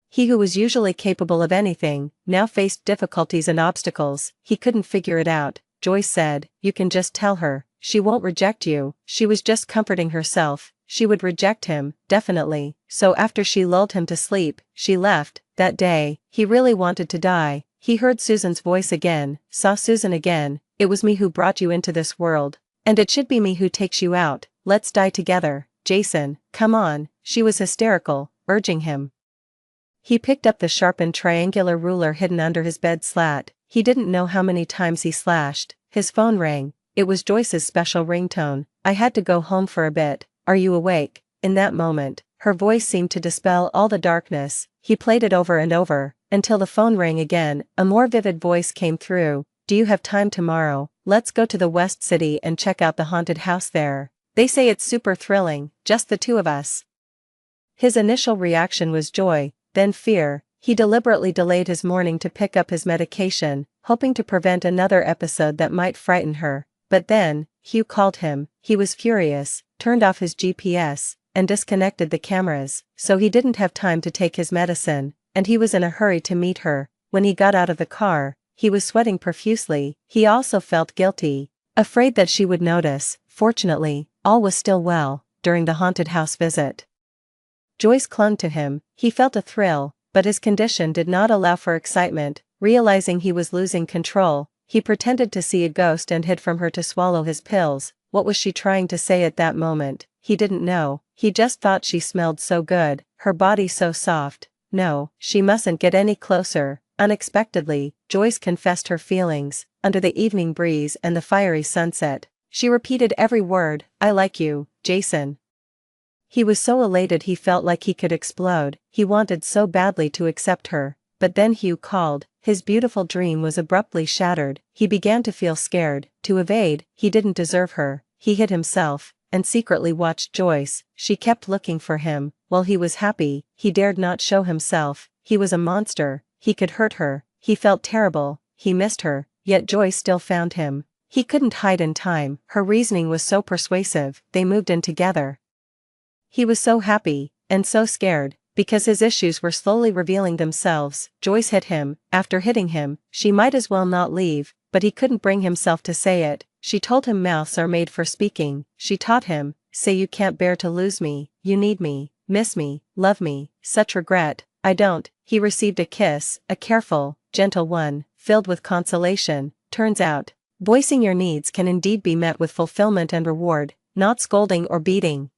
he who was usually capable of anything, now faced difficulties and obstacles. He couldn't figure it out. Joyce said, "You can just tell her. She won't reject you." She was just comforting herself. She would reject him, definitely. So after she lulled him to sleep, she left. That day, he really wanted to die. He heard Susan's voice again, saw Susan again. "It was me who brought you into this world. And it should be me who takes you out. Let's die together. Jason, come on." She was hysterical, urging him. He picked up the sharpened triangular ruler hidden under his bed slat. He didn't know how many times he slashed. His phone rang. It was Joyce's special ringtone. "I had to go home for a bit. Are you awake?" In that moment, her voice seemed to dispel all the darkness. He played it over and over, until the phone rang again. A more vivid voice came through. "Do you have time tomorrow? Let's go to the West City and check out the haunted house there. They say it's super thrilling, just the two of us." His initial reaction was joy, then fear. He deliberately delayed his morning to pick up his medication, hoping to prevent another episode that might frighten her. But then, Hugh called him. He was furious, turned off his GPS, and disconnected the cameras, so he didn't have time to take his medicine, and he was in a hurry to meet her. When he got out of the car, he was sweating profusely. He also felt guilty, afraid that she would notice. Fortunately, all was still well. During the haunted house visit, Joyce clung to him. He felt a thrill, but his condition did not allow for excitement. Realizing he was losing control, he pretended to see a ghost and hid from her to swallow his pills. What was she trying to say at that moment? He didn't know. he just thought she smelled so good, her body so soft. No, she mustn't get any closer. Unexpectedly, Joyce confessed her feelings. Under the evening breeze and the fiery sunset, she repeated every word, "I like you, Jason." He was so elated he felt like he could explode. He wanted so badly to accept her. But then Hugh called. His beautiful dream was abruptly shattered. He began to feel scared. To evade, he didn't deserve her. He hid himself, and secretly watched Joyce. She kept looking for him. While he was happy, he dared not show himself. He was a monster. He could hurt her. He felt terrible. He missed her, yet Joyce still found him. He couldn't hide in time. Her reasoning was so persuasive. They moved in together. He was so happy, and so scared, because his issues were slowly revealing themselves. Joyce hit him. After hitting him, she might as well not leave, but he couldn't bring himself to say it. She told him mouths are made for speaking. She taught him, say you can't bear to lose me, you need me, miss me, love me, such regret, I don't. He received a kiss, a careful, gentle one, filled with consolation. Turns out, voicing your needs can indeed be met with fulfillment and reward, not scolding or beating.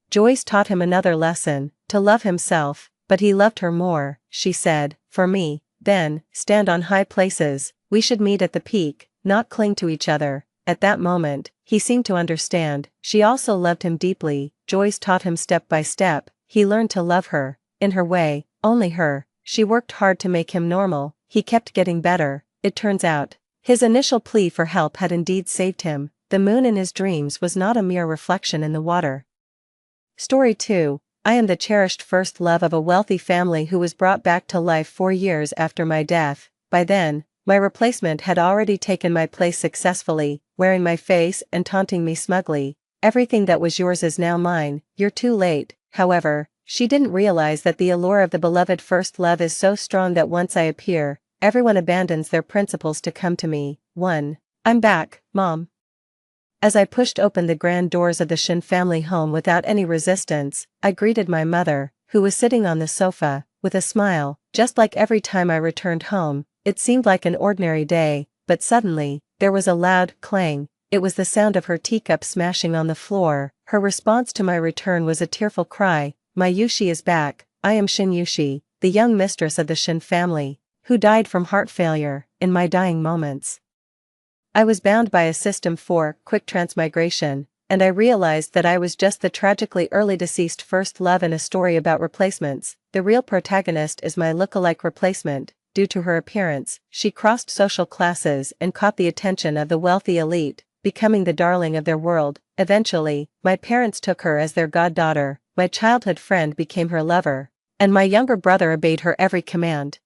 Joyce taught him another lesson, to love himself, but he loved her more. She said, "For me, then, stand on high places, we should meet at the peak, not cling to each other." At that moment, he seemed to understand. She also loved him deeply. Joyce taught him step by step. He learned to love her, in her way, only her. She worked hard to make him normal. He kept getting better. It turns out, his initial plea for help had indeed saved him. The moon in his dreams was not a mere reflection in the water. Story 2. I am the cherished first love of a wealthy family who was brought back to life 4 years after my death. By then, my replacement had already taken my place successfully, wearing my face and taunting me smugly. "Everything that was yours is now mine, you're too late." However, she didn't realize that the allure of the beloved first love is so strong that once I appear, everyone abandons their principles to come to me. 1. I'm back, Mom. As I pushed open the grand doors of the Shin family home without any resistance, I greeted my mother, who was sitting on the sofa, with a smile. Just like every time I returned home, it seemed like an ordinary day, but suddenly, there was a loud clang. It was the sound of her teacup smashing on the floor. Her response to my return was a tearful cry, "My Yushi is back. I am Shin Yushi, the young mistress of the Shin family, who died from heart failure, in my dying moments." I was bound by a system for quick transmigration, and I realized that I was just the tragically early deceased first love in a story about replacements. The real protagonist is my look-alike replacement. Due to her appearance, she crossed social classes and caught the attention of the wealthy elite, becoming the darling of their world. Eventually, my parents took her as their goddaughter, my childhood friend became her lover, and my younger brother obeyed her every command.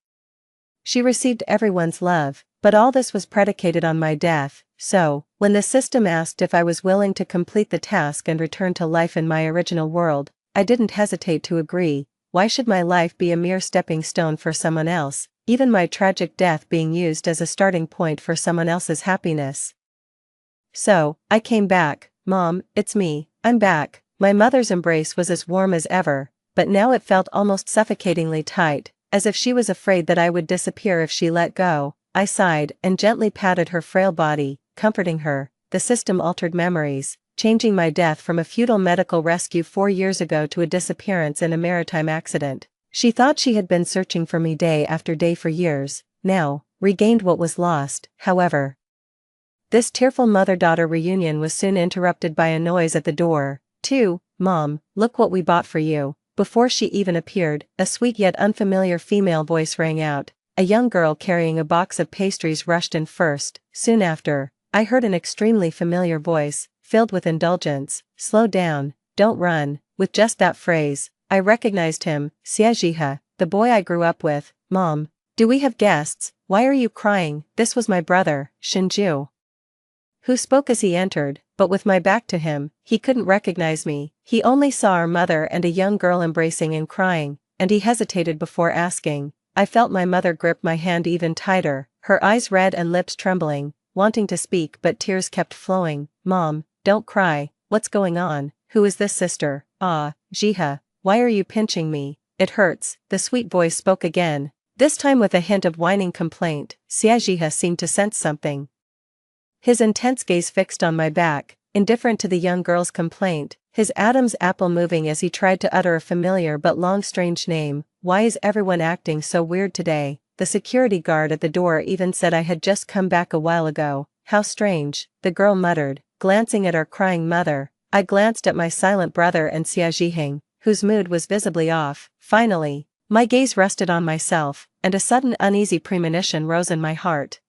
She received everyone's love, but all this was predicated on my death. So, when the system asked if I was willing to complete the task and return to life in my original world, I didn't hesitate to agree. Why should my life be a mere stepping stone for someone else, even my tragic death being used as a starting point for someone else's happiness? So, I came back. "Mom, it's me, I'm back." My mother's embrace was as warm as ever, but now it felt almost suffocatingly tight, as if she was afraid that I would disappear if she let go. I sighed and gently patted her frail body, comforting her. The system altered memories, changing my death from a futile medical rescue 4 years ago to a disappearance in a maritime accident. She thought she had been searching for me day after day for years, now, regained what was lost. However, this tearful mother-daughter reunion was soon interrupted by a noise at the door. "2, Mom, look what we bought for you." Before she even appeared, a sweet yet unfamiliar female voice rang out. A young girl carrying a box of pastries rushed in first. Soon after, I heard an extremely familiar voice, filled with indulgence. "Slow down, don't run." With just that phrase, I recognized him, Seajiha, the boy I grew up with. "Mom, do we have guests? Why are you crying?" This was my brother, Shinju, who spoke as he entered, but with my back to him, he couldn't recognize me. He only saw our mother and a young girl embracing and crying, and he hesitated before asking. I felt my mother grip my hand even tighter, her eyes red and lips trembling, wanting to speak but tears kept flowing. "Mom, don't cry, what's going on? Who is this sister?" "Ah, Jiha, why are you pinching me? It hurts." The sweet voice spoke again, this time with a hint of whining complaint. Jiha seemed to sense something. His intense gaze fixed on my back, indifferent to the young girl's complaint, his Adam's apple moving as he tried to utter a familiar but long strange name. Why is everyone acting so weird today? The security guard at the door even said I had just come back a while ago. How strange, the girl muttered, glancing at our crying mother. I glanced at my silent brother and Xia Zhiheng, whose mood was visibly off. Finally, my gaze rested on myself, and a sudden uneasy premonition rose in my heart.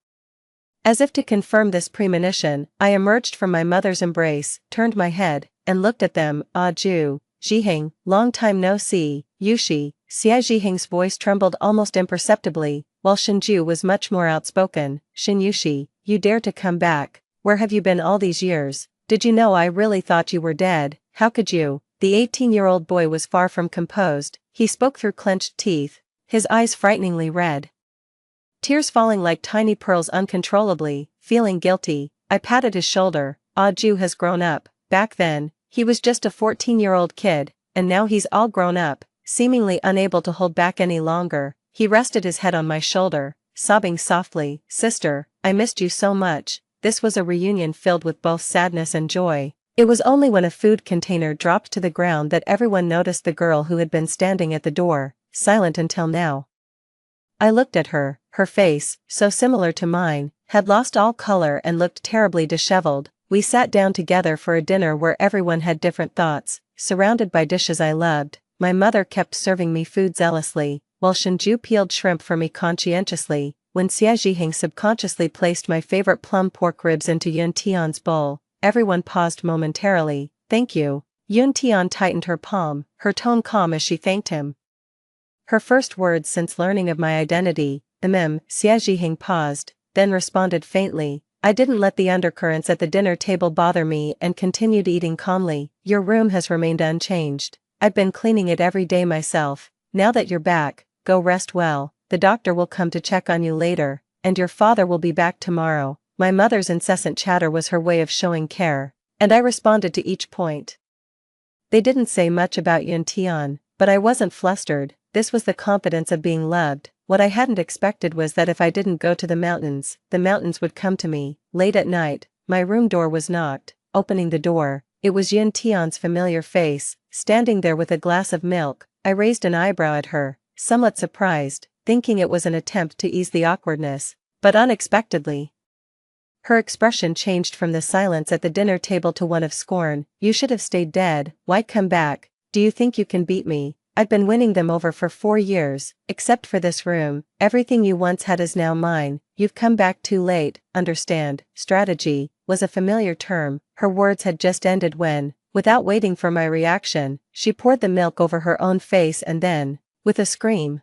As if to confirm this premonition, I emerged from my mother's embrace, turned my head, and looked at them. Ah Ju, Zhiheng, long time no see, Yushi. Xia Zhiheng's voice trembled almost imperceptibly, while Shinju was much more outspoken. Shin Yushi, you dare to come back? Where have you been all these years? Did you know I really thought you were dead? How could you? The 18-year-old boy was far from composed. He spoke through clenched teeth, his eyes frighteningly red, tears falling like tiny pearls uncontrollably. Feeling guilty, I patted his shoulder. Ah Ju has grown up. Back then, he was just a 14-year-old kid, and now he's all grown up. Seemingly unable to hold back any longer, he rested his head on my shoulder, sobbing softly. Sister, I missed you so much. This was a reunion filled with both sadness and joy. It was only when a food container dropped to the ground that everyone noticed the girl who had been standing at the door, silent until now. I looked at her. Her face, so similar to mine, had lost all color and looked terribly disheveled. We sat down together for a dinner where everyone had different thoughts, surrounded by dishes I loved. My mother kept serving me food zealously, while Shinju peeled shrimp for me conscientiously. When Xia Zhiheng subconsciously placed my favorite plum pork ribs into Yun Tian's bowl, everyone paused momentarily. Thank you. Yun Tian tightened her palm, her tone calm as she thanked him. Her first words since learning of my identity. Xia Zhiheng paused, then responded faintly. I didn't let the undercurrents at the dinner table bother me and continued eating calmly. Your room has remained unchanged. I've been cleaning it every day myself. Now that you're back, go rest well. The doctor will come to check on you later, and your father will be back tomorrow. My mother's incessant chatter was her way of showing care, and I responded to each point. They didn't say much about Yun Tian, but I wasn't flustered. This was the confidence of being loved. What I hadn't expected was that if I didn't go to the mountains would come to me. Late at night, my room door was knocked. Opening the door, it was Yun Tian's familiar face, standing there with a glass of milk. I raised an eyebrow at her, somewhat surprised, thinking it was an attempt to ease the awkwardness, but unexpectedly, her expression changed from the silence at the dinner table to one of scorn. You should have stayed dead. Why come back? Do you think you can beat me? I've been winning them over for 4 years, except for this room. Everything you once had is now mine. You've come back too late. Understand? Strategy was a familiar term. Her words had just ended when, without waiting for my reaction, she poured the milk over her own face and then, with a scream,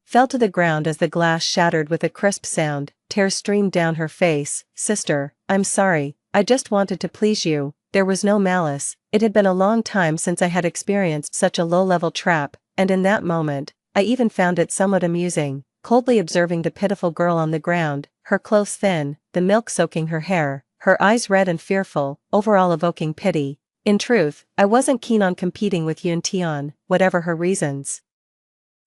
fell to the ground as the glass shattered with a crisp sound. Tears streamed down her face. Sister, I'm sorry. I just wanted to please you. There was no malice. It had been a long time since I had experienced such a low-level trap, and in that moment, I even found it somewhat amusing, coldly observing the pitiful girl on the ground, her clothes thin, the milk soaking her hair, her eyes red and fearful, overall evoking pity. In truth, I wasn't keen on competing with Yun Tian, whatever her reasons.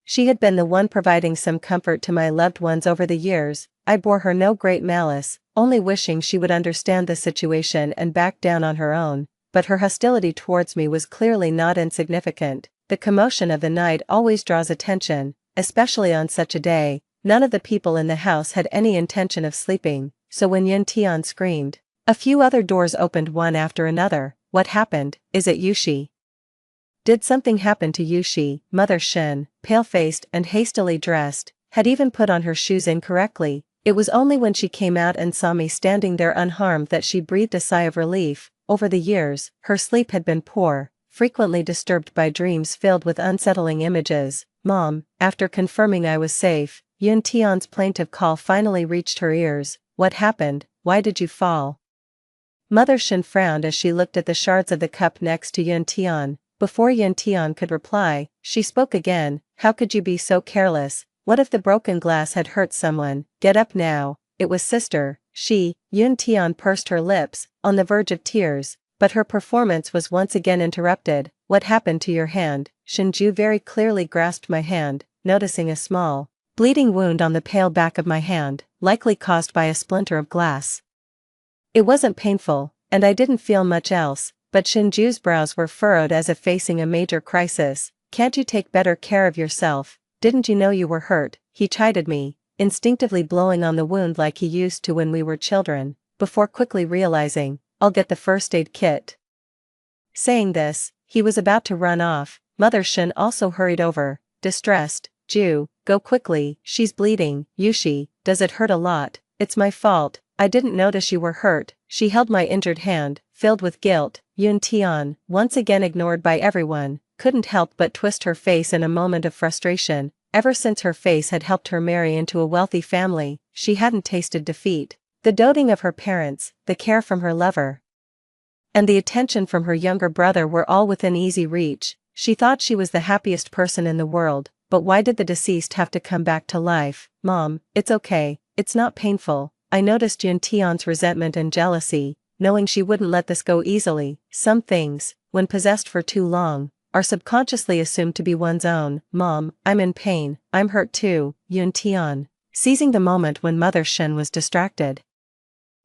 She had been the one providing some comfort to my loved ones over the years. I bore her no great malice, only wishing she would understand the situation and back down on her own, but her hostility towards me was clearly not insignificant. The commotion of the night always draws attention, especially on such a day. None of the people in the house had any intention of sleeping, so when Yun Tian screamed, a few other doors opened one after another. What happened? Is it Yushi? Did something happen to Yushi? Mother Shin, pale-faced and hastily dressed, had even put on her shoes incorrectly. It was only when she came out and saw me standing there unharmed that she breathed a sigh of relief. Over the years, her sleep had been poor, frequently disturbed by dreams filled with unsettling images. Mom, after confirming I was safe, Yun Tian's plaintive call finally reached her ears. What happened? Why did you fall? Mother Shin frowned as she looked at the shards of the cup next to Yun Tian. Before Yun Tian could reply, she spoke again. How could you be so careless? What if the broken glass had hurt someone? Get up now. It was sister. Yun Tian pursed her lips, on the verge of tears, but her performance was once again interrupted. What happened to your hand? Shinju very clearly grasped my hand, noticing a small, bleeding wound on the pale back of my hand, likely caused by a splinter of glass. It wasn't painful, And I didn't feel much else, but Shinju's brows were furrowed as if facing a major crisis. Can't you take better care of yourself? Didn't you know you were hurt? He chided me, instinctively blowing on the wound like he used to when we were children, before quickly realizing, I'll get the first aid kit. Saying this, he was about to run off. Mother Shin also hurried over, distressed. Ju, go quickly, she's bleeding. Yushi, does it hurt a lot? It's my fault, I didn't notice you were hurt. She held my injured hand, filled with guilt. Yun Tian, once again ignored by everyone, couldn't help but twist her face in a moment of frustration. Ever since her face had helped her marry into a wealthy family, she hadn't tasted defeat. The doting of her parents, the care from her lover, and the attention from her younger brother were all within easy reach. She thought she was the happiest person in the world, but why did the deceased have to come back to life? Mom, it's okay, it's not painful. I noticed Yun Tian's resentment and jealousy, knowing she wouldn't let this go easily. Some things, when possessed for too long, are subconsciously assumed to be one's own. Mom, I'm in pain, I'm hurt too. Yun Tian, seizing the moment when Mother Shen was distracted,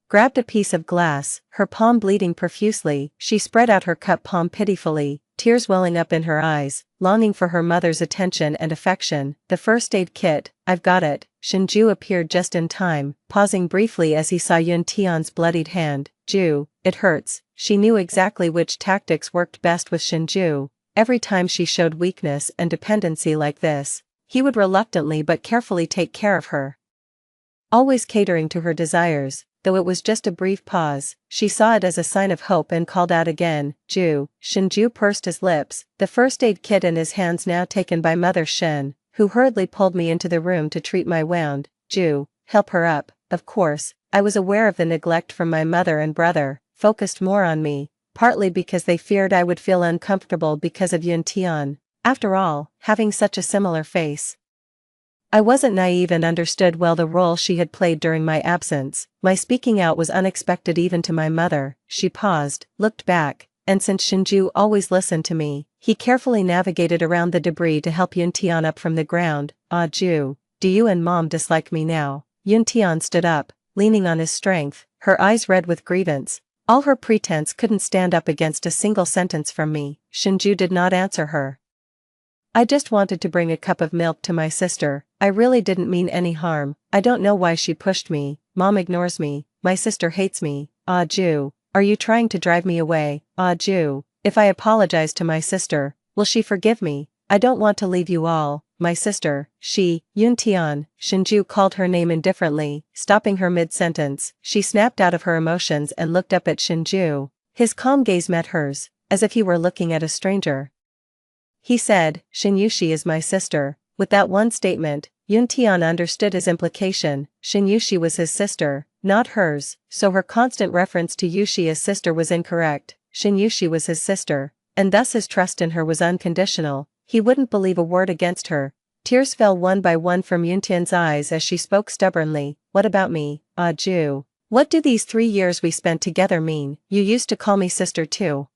grabbed a piece of glass, her palm bleeding profusely. She spread out her cut palm pitifully, tears welling up in her eyes, longing for her mother's attention and affection. The first aid kit, I've got it. Shinju appeared just in time, pausing briefly as he saw Yun Tian's bloodied hand. Ju, it hurts. She knew exactly which tactics worked best with Shinju. Every time she showed weakness and dependency like this, he would reluctantly but carefully take care of her, always catering to her desires. Though it was just a brief pause, she saw it as a sign of hope and called out again, Ju. Shinju pursed his lips, the first aid kit in his hands now taken by Mother Shen, who hurriedly pulled me into the room to treat my wound. Ju, help her up. Of course, I was aware of the neglect from my mother and brother, focused more on me, partly because they feared I would feel uncomfortable because of Yun Tian. After all, having such a similar face, I wasn't naive and understood well the role she had played during my absence. My speaking out was unexpected even to my mother. She paused, looked back, and since Shinju always listened to me, he carefully navigated around the debris to help Yun Tian up from the ground. Ah Ju, do you and Mom dislike me now? Yun Tian stood up, leaning on his strength, her eyes red with grievance. All her pretense couldn't stand up against a single sentence from me. Shinju did not answer her. I just wanted to bring a cup of milk to my sister. I really didn't mean any harm. I don't know why she pushed me. Mom ignores me. My sister hates me. Ah Ju, are you trying to drive me away? Ah Ju, if I apologize to my sister, will she forgive me? I don't want to leave you all. My sister, Yun Tian. Shinju called her name indifferently, stopping her mid-sentence. She snapped out of her emotions and looked up at Shinju. His calm gaze met hers, as if he were looking at a stranger. He said, Shinyushi is my sister. With that one statement, Yun Tian understood his implication. Shinyushi was his sister, not hers, so her constant reference to Yushi as sister was incorrect. Shinyushi was his sister, and thus his trust in her was unconditional. He wouldn't believe a word against her. Tears fell one by one from Yun Tian's eyes as she spoke stubbornly. What about me? Ah Ju, what do these 3 years we spent together mean? You used to call me sister too.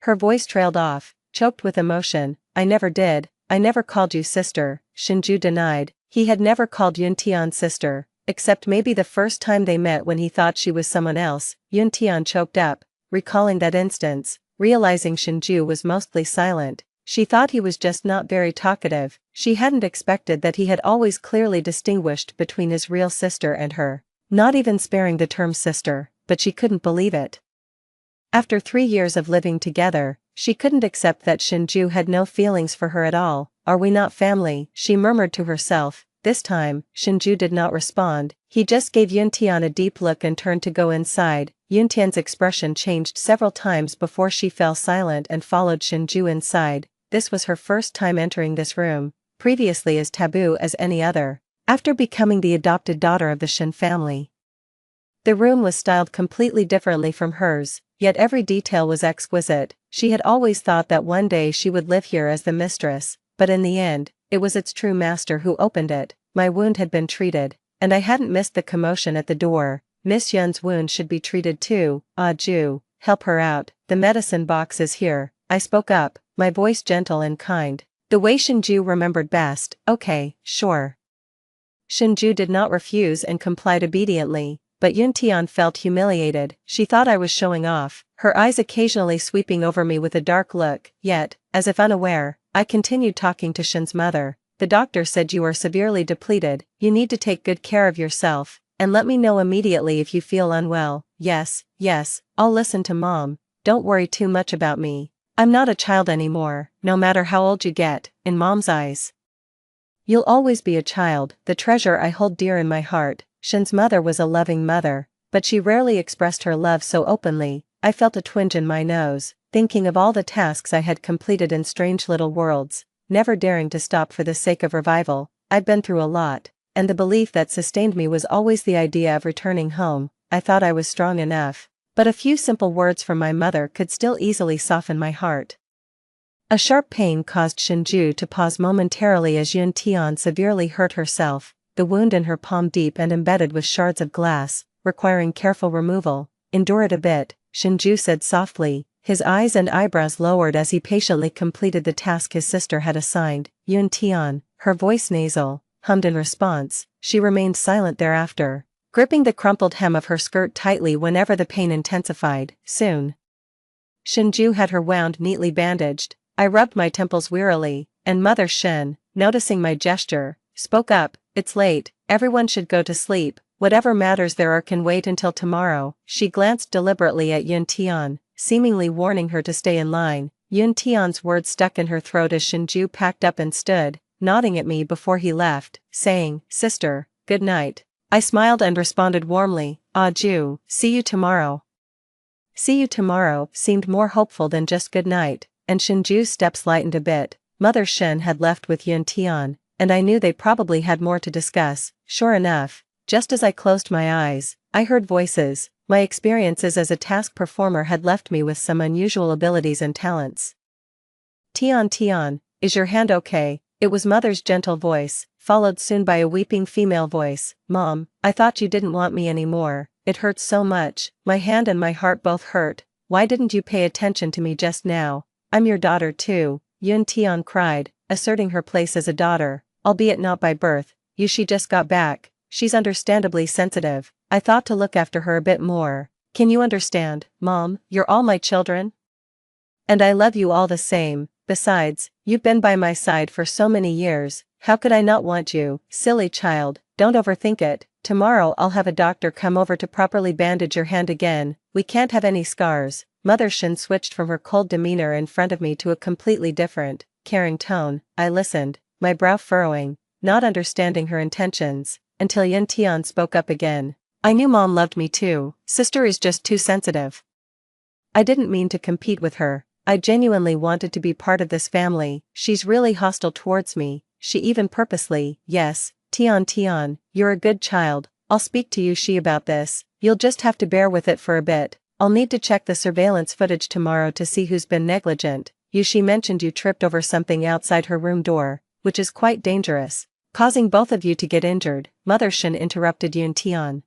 Her voice trailed off, choked with emotion. I never did. I never called you sister. Shinju denied. He had never called Yun Tian sister, except maybe the first time they met when he thought she was someone else. Yun Tian choked up, recalling that instance, realizing Shinju was mostly silent. She thought he was just not very talkative. She hadn't expected that he had always clearly distinguished between his real sister and her, not even sparing the term sister, but she couldn't believe it. After 3 years of living together, she couldn't accept that Shinju had no feelings for her at all. Are we not family? She murmured to herself. This time, Shinju did not respond. He just gave Yun Tian a deep look and turned to go inside. Yun Tian's expression changed several times before she fell silent and followed Shinju inside. This was her first time entering this room, previously as taboo as any other, after becoming the adopted daughter of the Shin family. The room was styled completely differently from hers, yet every detail was exquisite. She had always thought that one day she would live here as the mistress, but in the end, it was its true master who opened it. My wound had been treated, and I hadn't missed the commotion at the door. Miss Yun's wound should be treated too. Ah Ju, help her out. The medicine box is here. I spoke up, my voice gentle and kind, the way Shinju remembered best. Okay, sure. Shinju did not refuse and complied obediently, but Yun Tian felt humiliated. She thought I was showing off, her eyes occasionally sweeping over me with a dark look, yet, as if unaware, I continued talking to Shen's mother. The doctor said you are severely depleted, you need to take good care of yourself, and let me know immediately if you feel unwell. Yes, I'll listen to mom, don't worry too much about me. I'm not a child anymore, no matter how old you get, in mom's eyes. You'll always be a child, the treasure I hold dear in my heart. Shen's mother was a loving mother, but she rarely expressed her love so openly. I felt a twinge in my nose, thinking of all the tasks I had completed in strange little worlds, never daring to stop for the sake of revival. I'd been through a lot, and the belief that sustained me was always the idea of returning home. I thought I was strong enough, but a few simple words from my mother could still easily soften my heart. A sharp pain caused Shinju to pause momentarily as Yun Tian severely hurt herself, the wound in her palm deep and embedded with shards of glass, requiring careful removal. Endure it a bit, Shinju said softly, his eyes and eyebrows lowered as he patiently completed the task his sister had assigned. Yun Tian, her voice nasal, hummed in response. She remained silent thereafter, gripping the crumpled hem of her skirt tightly whenever the pain intensified. Soon, Shinju had her wound neatly bandaged. I rubbed my temples wearily, and Mother Shen, noticing my gesture, spoke up. It's late, everyone should go to sleep, whatever matters there are can wait until tomorrow. She glanced deliberately at Yun Tian, seemingly warning her to stay in line. Yun Tian's words stuck in her throat as Shinju packed up and stood, nodding at me before he left, saying, "Sister, good night." I smiled and responded warmly, "Ju, see you tomorrow." "See you tomorrow" seemed more hopeful than just good night, and Shinju's steps lightened a bit. Mother Shen had left with Yun Tian, and I knew they probably had more to discuss. Sure enough, just as I closed my eyes, I heard voices. My experiences as a task performer had left me with some unusual abilities and talents. Tian, is your hand okay?" It was Mother's gentle voice, followed soon by a weeping female voice. "Mom, I thought you didn't want me anymore. It hurts so much, my hand and my heart both hurt. Why didn't you pay attention to me just now? I'm your daughter too," Yun Tian cried, asserting her place as a daughter, albeit not by birth. She just got back, she's understandably sensitive. I thought to look after her a bit more. Can you understand, Mom? You're all my children. And I love you all the same. Besides, you've been by my side for so many years, how could I not want you? Silly child, don't overthink it. Tomorrow I'll have a doctor come over to properly bandage your hand again. We can't have any scars. Mother Shen switched from her cold demeanor in front of me to a completely different, caring tone. I listened, my brow furrowing, not understanding her intentions, until Yun Tian spoke up again. "I knew Mom loved me too, sister is just too sensitive. I didn't mean to compete with her. I genuinely wanted to be part of this family. She's really hostile towards me, she even purposely." "Yes, Tian, you're a good child, I'll speak to Yushi about this. You'll just have to bear with it for a bit. I'll need to check the surveillance footage tomorrow to see who's been negligent. Yushi mentioned you tripped over something outside her room door, which is quite dangerous, causing both of you to get injured." Mother Shen interrupted Yun Tian,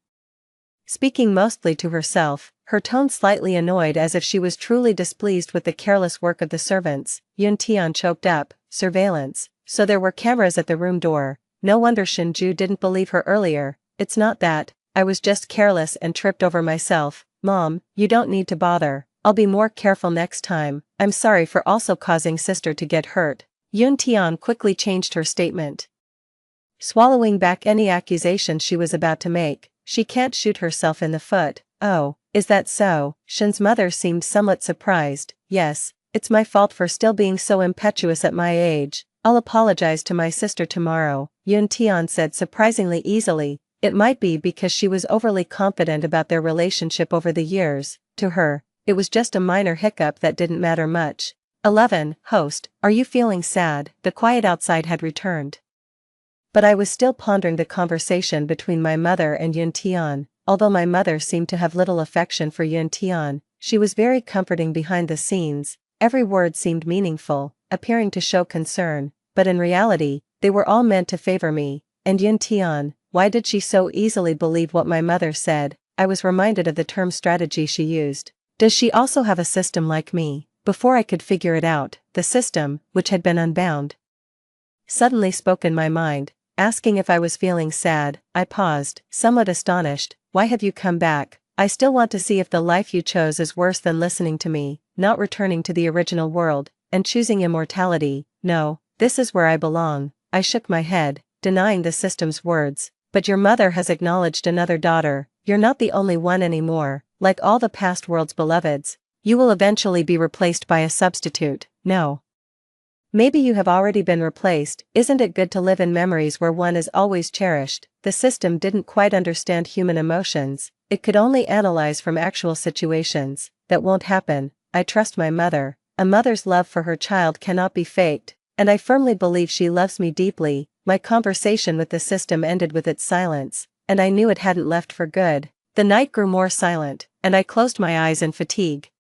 speaking mostly to herself, her tone slightly annoyed as if she was truly displeased with the careless work of the servants. Yun Tian choked up. "Surveillance, so there were cameras at the room door. No wonder Shinju didn't believe her earlier. It's not that, I was just careless and tripped over myself. Mom, you don't need to bother, I'll be more careful next time. I'm sorry for also causing sister to get hurt." Yun Tian quickly changed her statement, swallowing back any accusation she was about to make. "She can't shoot herself in the foot." "Oh, is that so?" Shen's mother seemed somewhat surprised. "Yes, it's my fault for still being so impetuous at my age. I'll apologize to my sister tomorrow," Yun Tian said surprisingly easily. It might be because she was overly confident about their relationship over the years. To her, it was just a minor hiccup that didn't matter much. 11. Host, are you feeling sad? The quiet outside had returned, but I was still pondering the conversation between my mother and Yun Tian. Although my mother seemed to have little affection for Yun Tian, she was very comforting behind the scenes. Every word seemed meaningful, appearing to show concern, but in reality, they were all meant to favor me. And Yun Tian, why did she so easily believe what my mother said? I was reminded of the term strategy she used. Does she also have a system like me? Before I could figure it out, the system, which had been unbound, suddenly spoke in my mind, asking if I was feeling sad. I paused, somewhat astonished. why have you come back? I still want to see if the life you chose is worse than listening to me, not returning to the original world, and choosing immortality. No, this is where I belong. I shook my head, denying the system's words. But your mother has acknowledged another daughter. You're not the only one anymore. Like all the past world's beloveds, you will eventually be replaced by a substitute. No. Maybe you have already been replaced. Isn't it good to live in memories where one is always cherished? The system didn't quite understand human emotions. It could only analyze from actual situations. That won't happen. I trust my mother. A mother's love for her child cannot be faked, and I firmly believe she loves me deeply. My conversation with the system ended with its silence, and I knew it hadn't left for good. The night grew more silent, and I closed my eyes in fatigue.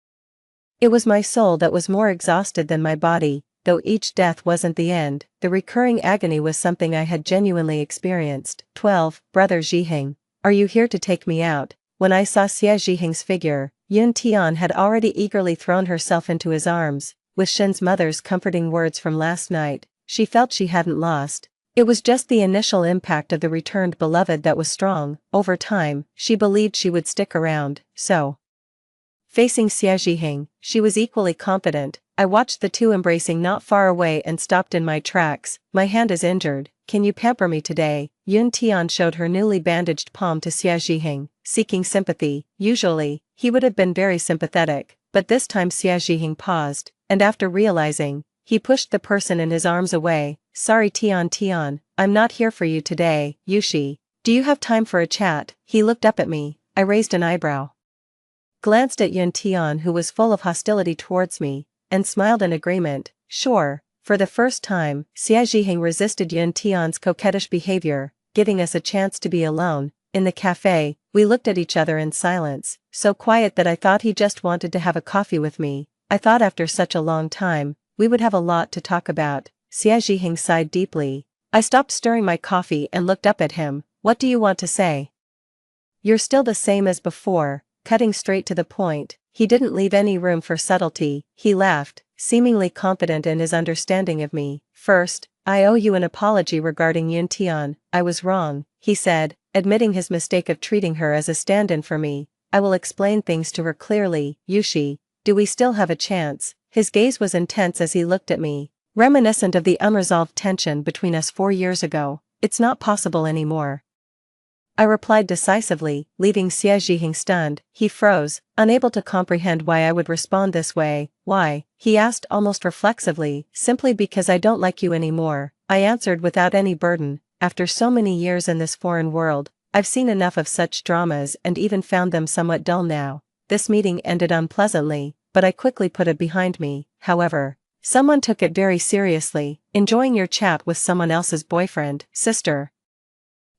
It was my soul that was more exhausted than my body, though each death wasn't the end. The recurring agony was something I had genuinely experienced. 12. Brother Zhiheng, are you here to take me out? When I saw Xie Zhiheng's figure, Yun Tian had already eagerly thrown herself into his arms. With Shen's mother's comforting words from last night, she felt she hadn't lost. It was just the initial impact of the returned beloved that was strong. Over time, she believed she would stick around, so. Facing Xie Zhiheng, she was equally confident. I watched the two embracing not far away and stopped in my tracks. My hand is injured. Can you pamper me today? Yun Tian showed her newly bandaged palm to Xie Zhiheng, seeking sympathy. Usually, he would have been very sympathetic, but this time Xie Zhiheng paused, and after realizing, he pushed the person in his arms away. Sorry Tian, I'm not here for you today. Yushi, do you have time for a chat? He looked up at me. I raised an eyebrow, glanced at Yun Tian, who was full of hostility towards me, and smiled in agreement. Sure. For the first time, Xie Zhiheng resisted Yun Tian's coquettish behavior, giving us a chance to be alone. In the cafe, we looked at each other in silence, so quiet that I thought he just wanted to have a coffee with me. I thought after such a long time, we would have a lot to talk about. Xie Zhiheng sighed deeply. I stopped stirring my coffee and looked up at him. What do you want to say? You're still the same as before, cutting straight to the point. He didn't leave any room for subtlety. He laughed, seemingly confident in his understanding of me. First, I owe you an apology regarding Yun Tian. I was wrong, he said, admitting his mistake of treating her as a stand-in for me. I will explain things to her clearly. Yushi, do we still have a chance? His gaze was intense as he looked at me, reminiscent of the unresolved tension between us 4 years ago. It's not possible anymore, I replied decisively, leaving Xie Zhiheng stunned. He froze, unable to comprehend why I would respond this way. Why? He asked almost reflexively. Simply because I don't like you anymore, I answered without any burden. After so many years in this foreign world, I've seen enough of such dramas and even found them somewhat dull now. This meeting ended unpleasantly, but I quickly put it behind me. However, someone took it very seriously. Enjoying your chat with someone else's boyfriend, sister.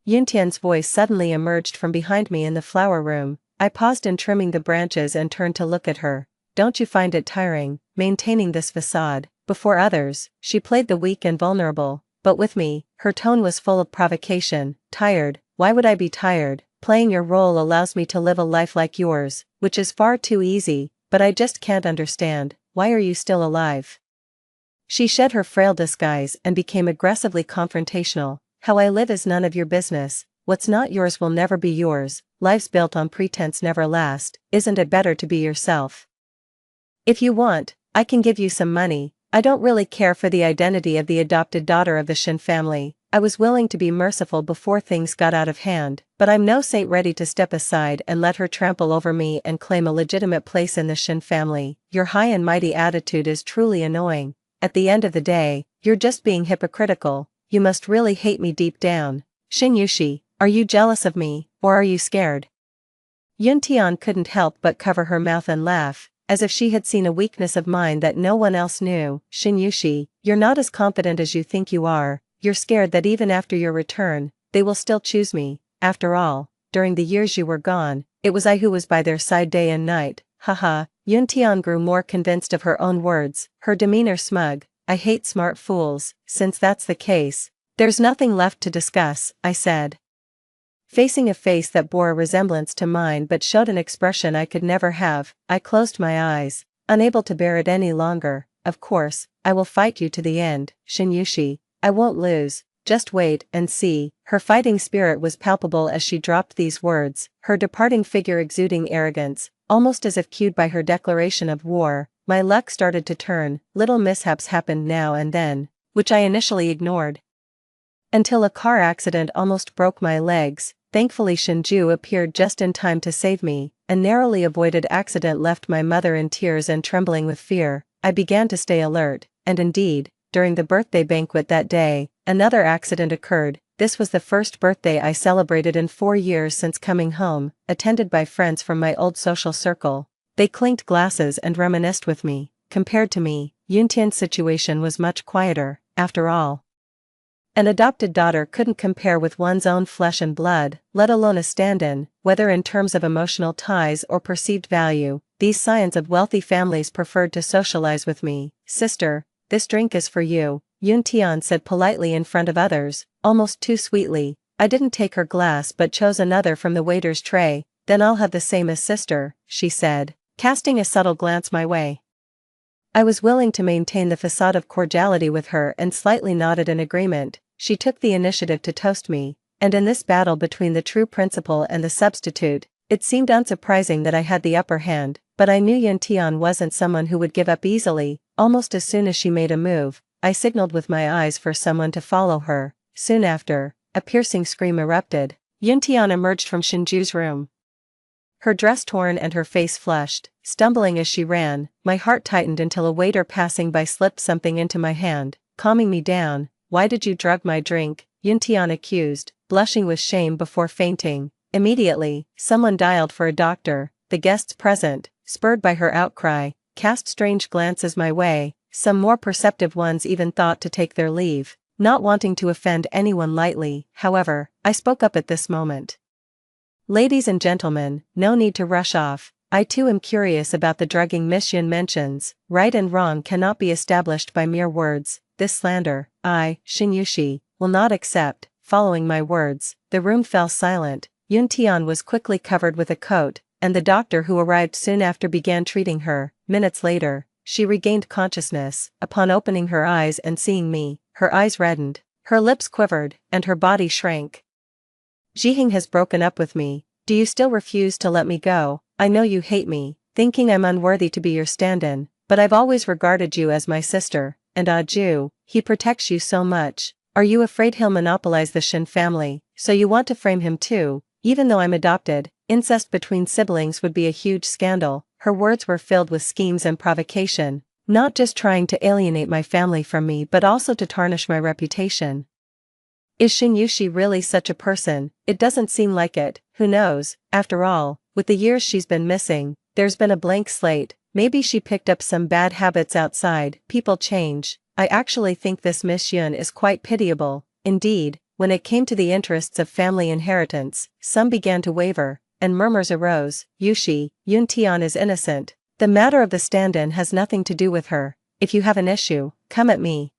Yuntian's voice suddenly emerged from behind me in the flower room. I paused in trimming the branches and turned to look at her. Don't you find it tiring, maintaining this facade? Before others, she played the weak and vulnerable, but with me, her tone was full of provocation. Tired? Why would I be tired? Playing your role allows me to live a life like yours, which is far too easy, but I just can't understand. Why are you still alive? She shed her frail disguise and became aggressively confrontational. How I live is none of your business. What's not yours will never be yours. Lives built on pretense never last. Isn't it better to be yourself? If you want, I can give you some money. I don't really care for the identity of the adopted daughter of the Shin family. I was willing to be merciful before things got out of hand, but I'm no saint ready to step aside and let her trample over me and claim a legitimate place in the Shin family. Your high and mighty attitude is truly annoying. At the end of the day, you're just being hypocritical. You must really hate me deep down. Shin Yushi, are you jealous of me, or are you scared? Yuntian couldn't help but cover her mouth and laugh, as if she had seen a weakness of mine that no one else knew. Shin Yushi, you're not as confident as you think you are. You're scared that even after your return, they will still choose me. After all, during the years you were gone, it was I who was by their side day and night. Haha. Yuntian grew more convinced of her own words, her demeanor smug. I hate smart fools. Since that's the case, there's nothing left to discuss, I said. Facing a face that bore a resemblance to mine but showed an expression I could never have, I closed my eyes, unable to bear it any longer. Of course, I will fight you to the end, Shin Yushi. I won't lose. just wait and see." Her fighting spirit was palpable as she dropped these words, her departing figure exuding arrogance, almost as if cued by her declaration of war. My luck started to turn, little mishaps happened now and then, which I initially ignored. Until a car accident almost broke my legs. Thankfully Shinju appeared just in time to save me. A narrowly avoided accident left my mother in tears and trembling with fear. I began to stay alert, and indeed, during the birthday banquet that day, another accident occurred. This was the first birthday I celebrated in 4 years since coming home, attended by friends from my old social circle. They clinked glasses and reminisced with me. Compared to me, Yuntian's situation was much quieter. After all, an adopted daughter couldn't compare with one's own flesh and blood, let alone a stand-in, whether in terms of emotional ties or perceived value. These scions of wealthy families preferred to socialize with me. "Sister, this drink is for you," Yuntian said politely in front of others, almost too sweetly. I didn't take her glass but chose another from the waiter's tray. "Then I'll have the same as sister," she said, casting a subtle glance my way. I was willing to maintain the facade of cordiality with her and slightly nodded in agreement. She took the initiative to toast me, and in this battle between the true principal and the substitute, it seemed unsurprising that I had the upper hand, but I knew Yuntian wasn't someone who would give up easily. Almost as soon as she made a move, I signaled with my eyes for someone to follow her. Soon after, a piercing scream erupted. Yuntian emerged from Shinju's room, her dress torn and her face flushed, stumbling as she ran. My heart tightened until a waiter passing by slipped something into my hand, calming me down. "Why did you drug my drink?" Yuntian accused, blushing with shame before fainting. Immediately, someone dialed for a doctor. The guests present, spurred by her outcry, cast strange glances my way. Some more perceptive ones even thought to take their leave. Not wanting to offend anyone lightly, however, I spoke up at this moment. "Ladies and gentlemen, no need to rush off. I too am curious about the drugging Miss Yun mentions. Right and wrong cannot be established by mere words. This slander, I, Shinyushi, will not accept." Following my words, the room fell silent. Yuntian was quickly covered with a coat, and the doctor who arrived soon after began treating her. Minutes later, she regained consciousness. Upon opening her eyes and seeing me, her eyes reddened, her lips quivered, and her body shrank. "Jiheng has broken up with me. Do you still refuse to let me go? I know you hate me, thinking I'm unworthy to be your stand-in, but I've always regarded you as my sister, and Ju, he protects you so much. Are you afraid he'll monopolize the Shin family, so you want to frame him too? Even though I'm adopted, incest between siblings would be a huge scandal." Her words were filled with schemes and provocation, not just trying to alienate my family from me but also to tarnish my reputation. Is Shinyushi really such a person? It doesn't seem like it. Who knows? After all, with the years she's been missing, there's been a blank slate. Maybe she picked up some bad habits outside. People change. I actually think this Miss Yun is quite pitiable. Indeed, when it came to the interests of family inheritance, some began to waver, and murmurs arose. Yuntian is innocent. The matter of the stand-in has nothing to do with her. If you have an issue, come at me.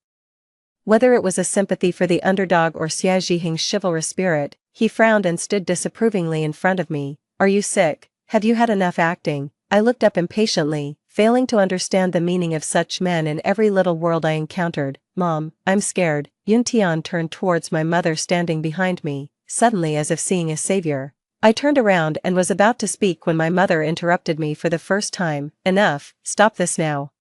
Whether it was a sympathy for the underdog or Xia Jiheng's chivalrous spirit, he frowned and stood disapprovingly in front of me. "Are you sick? Have you had enough acting?" I looked up impatiently, failing to understand the meaning of such men in every little world I encountered. "Mom, I'm scared." Yuntian turned towards my mother standing behind me, suddenly as if seeing a savior. I turned around and was about to speak when my mother interrupted me for the first time. "Enough, stop this now."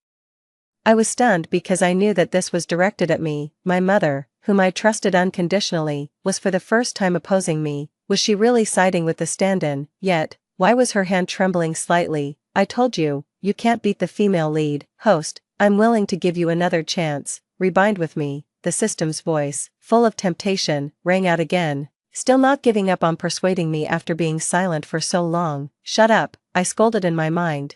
I was stunned because I knew that this was directed at me. My mother, whom I trusted unconditionally, was for the first time opposing me. Was she really siding with the stand-in? Yet, why was her hand trembling slightly? "I told you, you can't beat the female lead. Host, I'm willing to give you another chance. Rebind with me." The system's voice, full of temptation, rang out again, still not giving up on persuading me after being silent for so long. "Shut up," I scolded in my mind.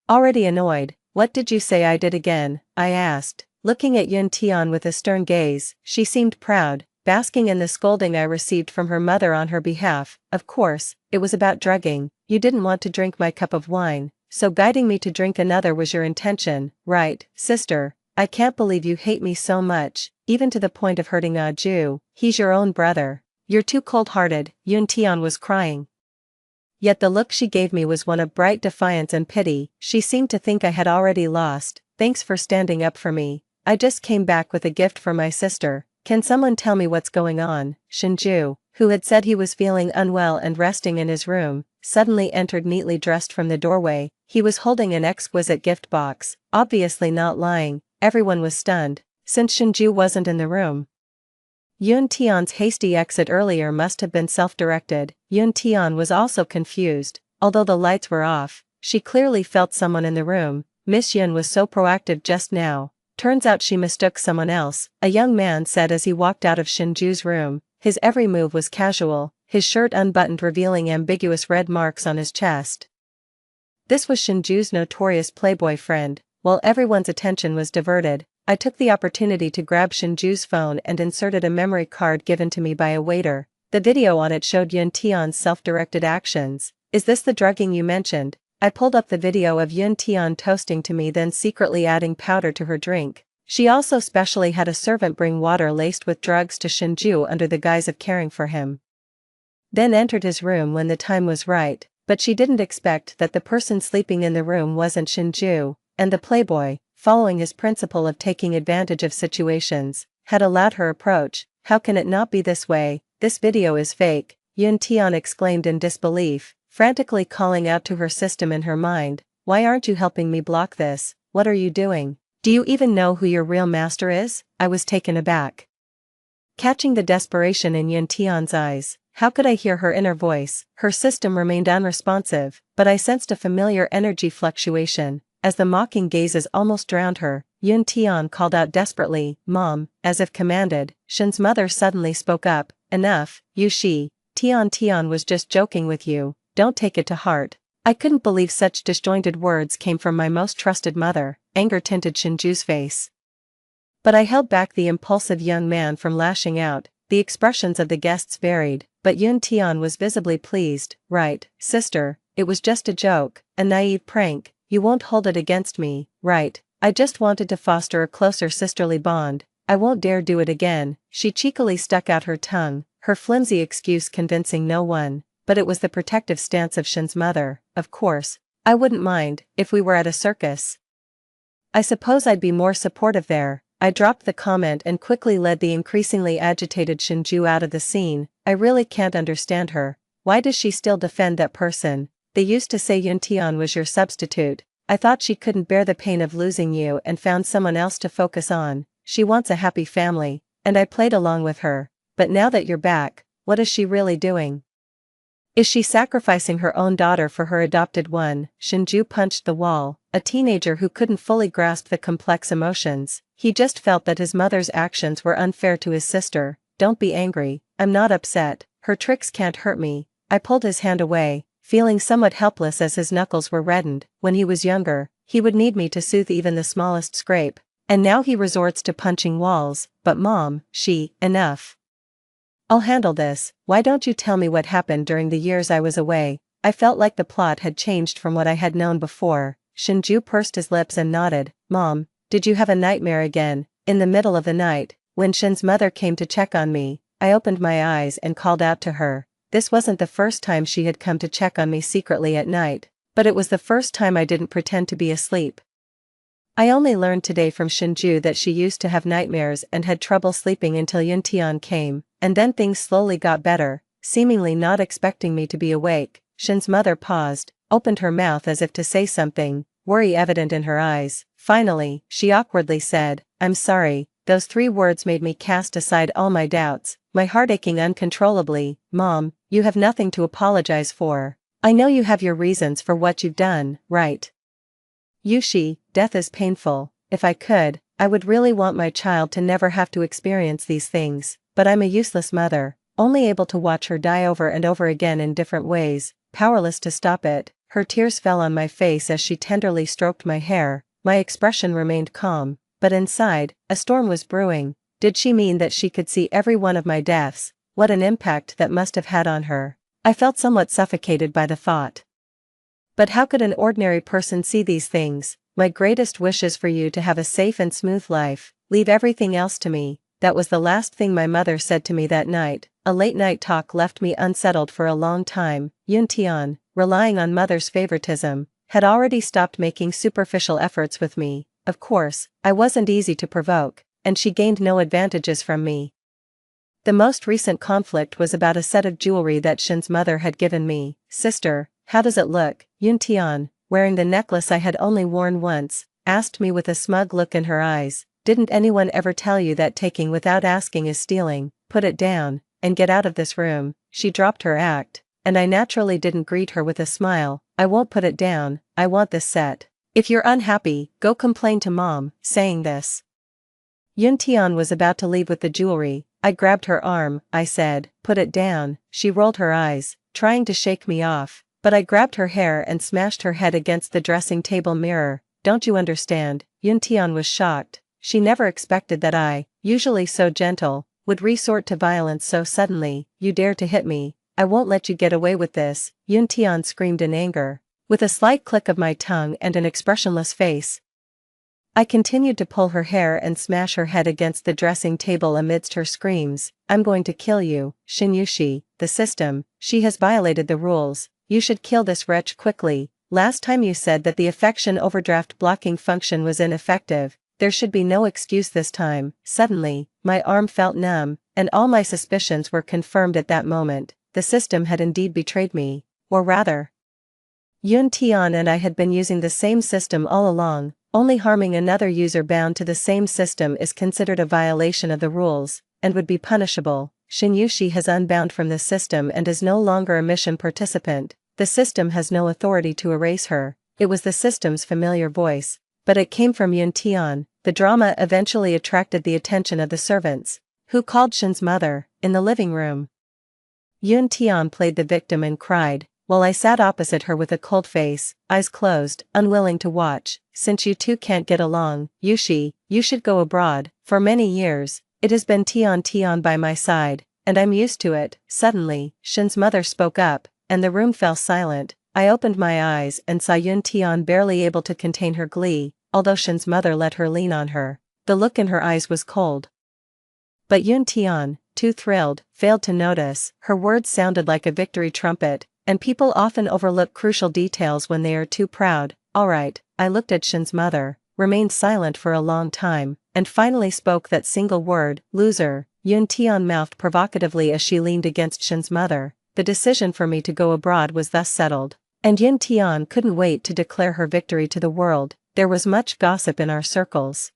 Already annoyed. "What did you say I did again?" I asked, looking at Yuntian with a stern gaze. She seemed proud, basking in the scolding I received from her mother on her behalf. "Of course, it was about drugging. You didn't want to drink my cup of wine, so guiding me to drink another was your intention, right, sister? I can't believe you hate me so much, even to the point of hurting Ju. He's your own brother. You're too cold-hearted." Yuntian was crying. Yet the look she gave me was one of bright defiance and pity. She seemed to think I had already lost. "Thanks for standing up for me. I just came back with a gift for my sister." Can someone tell me what's going on? Shinju, who had said he was feeling unwell and resting in his room, suddenly entered neatly dressed from the doorway. He was holding an exquisite gift box, obviously not lying. Everyone was stunned, since Shinju wasn't in the room. Yun Tian's hasty exit earlier must have been self-directed. Yun Tian was also confused. Although the lights were off, she clearly felt someone in the room. Miss Yun was so proactive just now. Turns out she mistook someone else, a young man said as he walked out of Shinju's room. His every move was casual, his shirt unbuttoned revealing ambiguous red marks on his chest. This was Shinju's notorious playboy friend. While everyone's attention was diverted, I took the opportunity to grab Shinju's phone and inserted a memory card given to me by a waiter. The video on it showed Yun Tian's self-directed actions. Is this the drugging you mentioned? I pulled up the video of Yun Tian toasting to me, then secretly adding powder to her drink. She also specially had a servant bring water laced with drugs to Shinju under the guise of caring for him. Then entered his room when the time was right, but she didn't expect that the person sleeping in the room wasn't Shinju, and the playboy, following his principle of taking advantage of situations, had allowed her approach. How can it not be this way? This video is fake, Yun Tian exclaimed in disbelief, frantically calling out to her system in her mind. Why aren't you helping me block this? What are you doing? Do you even know who your real master is? I was taken aback. Catching the desperation in Yun Tian's eyes, how could I hear her inner voice? Her system remained unresponsive, but I sensed a familiar energy fluctuation. As the mocking gazes almost drowned her, Yun Tian called out desperately, "Mom," as if commanded. Shin's mother suddenly spoke up, "Enough, Yu Shi, Tian was just joking with you, don't take it to heart." I couldn't believe such disjointed words came from my most trusted mother. Anger tinted Shinju's face. But I held back the impulsive young man from lashing out. The expressions of the guests varied, but Yun Tian was visibly pleased. "Right, sister, it was just a joke, a naive prank. You won't hold it against me, right? I just wanted to foster a closer sisterly bond. I won't dare do it again." She cheekily stuck out her tongue, her flimsy excuse convincing no one, but it was the protective stance of Shin's mother. "Of course, I wouldn't mind, if we were at a circus. I suppose I'd be more supportive there." I dropped the comment and quickly led the increasingly agitated Shinju out of the scene. I really can't understand her. Why does she still defend that person? They used to say Yun Tian was your substitute. I thought she couldn't bear the pain of losing you and found someone else to focus on. She wants a happy family, and I played along with her. But now that you're back, what is she really doing? Is she sacrificing her own daughter for her adopted one? Shinju punched the wall, a teenager who couldn't fully grasp the complex emotions. He just felt that his mother's actions were unfair to his sister. "Don't be angry, I'm not upset. Her tricks can't hurt me." I pulled his hand away, feeling somewhat helpless as his knuckles were reddened. When he was younger, he would need me to soothe even the smallest scrape, and now he resorts to punching walls. "But Mom," enough. I'll handle this. Why don't you tell me what happened during the years I was away? I felt like the plot had changed from what I had known before. Shinju pursed his lips and nodded. "Mom, did you have a nightmare again?" In the middle of the night, when Shin's mother came to check on me, I opened my eyes and called out to her. This wasn't the first time she had come to check on me secretly at night, but it was the first time I didn't pretend to be asleep. I only learned today from Shinju that she used to have nightmares and had trouble sleeping until Yun Tian came, and then things slowly got better. Seemingly not expecting me to be awake, Shin's mother paused, opened her mouth as if to say something, worry evident in her eyes. Finally, she awkwardly said, "I'm sorry." Those 3 words made me cast aside all my doubts, my heart aching uncontrollably. "Mom, you have nothing to apologize for. I know you have your reasons for what you've done, right? Yushi, death is painful. If I could, I would really want my child to never have to experience these things, but I'm a useless mother, only able to watch her die over and over again in different ways, powerless to stop it." Her tears fell on my face as she tenderly stroked my hair. My expression remained calm, but inside, a storm was brewing. Did she mean that she could see every one of my deaths? What an impact that must have had on her. I felt somewhat suffocated by the thought. But how could an ordinary person see these things? "My greatest wish is for you to have a safe and smooth life. Leave everything else to me." That was the last thing my mother said to me that night. A late-night talk left me unsettled for a long time. Yun Tian, relying on mother's favoritism, had already stopped making superficial efforts with me. Of course, I wasn't easy to provoke, and she gained no advantages from me. The most recent conflict was about a set of jewelry that Shin's mother had given me. Sister, how does it look? Yuntian, wearing the necklace I had only worn once, asked me with a smug look in her eyes. Didn't anyone ever tell you that taking without asking is stealing? Put it down, and get out of this room. She dropped her act, and I naturally didn't greet her with a smile. I won't put it down, I want this set. If you're unhappy, go complain to Mom. Saying this, Yuntian was about to leave with the jewelry. I grabbed her arm. I said, put it down. She rolled her eyes, trying to shake me off, but I grabbed her hair and smashed her head against the dressing table mirror. Don't you understand? Yuntian was shocked. She never expected that I, usually so gentle, would resort to violence so suddenly. You dare to hit me? I won't let you get away with this, Yuntian screamed in anger. With a slight click of my tongue and an expressionless face, I continued to pull her hair and smash her head against the dressing table amidst her screams. I'm going to kill you, Shinyushi, the system, she has violated the rules. You should kill this wretch quickly. Last time you said that the affection overdraft blocking function was ineffective. There should be no excuse this time. Suddenly, my arm felt numb, and all my suspicions were confirmed at that moment. The system had indeed betrayed me. Or rather, Yun Tian and I had been using the same system all along. Only harming another user bound to the same system is considered a violation of the rules, and would be punishable. Shinyushi has unbound from the system and is no longer a mission participant. The system has no authority to erase her. It was the system's familiar voice, but it came from Yun Tian. The drama eventually attracted the attention of the servants, who called Shin's mother, in the living room. Yun Tian played the victim and cried, while I sat opposite her with a cold face, eyes closed, unwilling to watch. Since you two can't get along, Yushi, you should go abroad. For many years, it has been Tian by my side, and I'm used to it. Suddenly, Shin's mother spoke up, and the room fell silent. I opened my eyes and saw Yun Tian barely able to contain her glee, although Shin's mother let her lean on her. The look in her eyes was cold. But Yun Tian, too thrilled, failed to notice. Her words sounded like a victory trumpet, and people often overlook crucial details when they are too proud. Alright, I looked at Shin's mother, remained silent for a long time, and finally spoke that single word, loser. Yun Tian mouthed provocatively as she leaned against Shin's mother. The decision for me to go abroad was thus settled, and Yun Tian couldn't wait to declare her victory to the world. There was much gossip in our circles,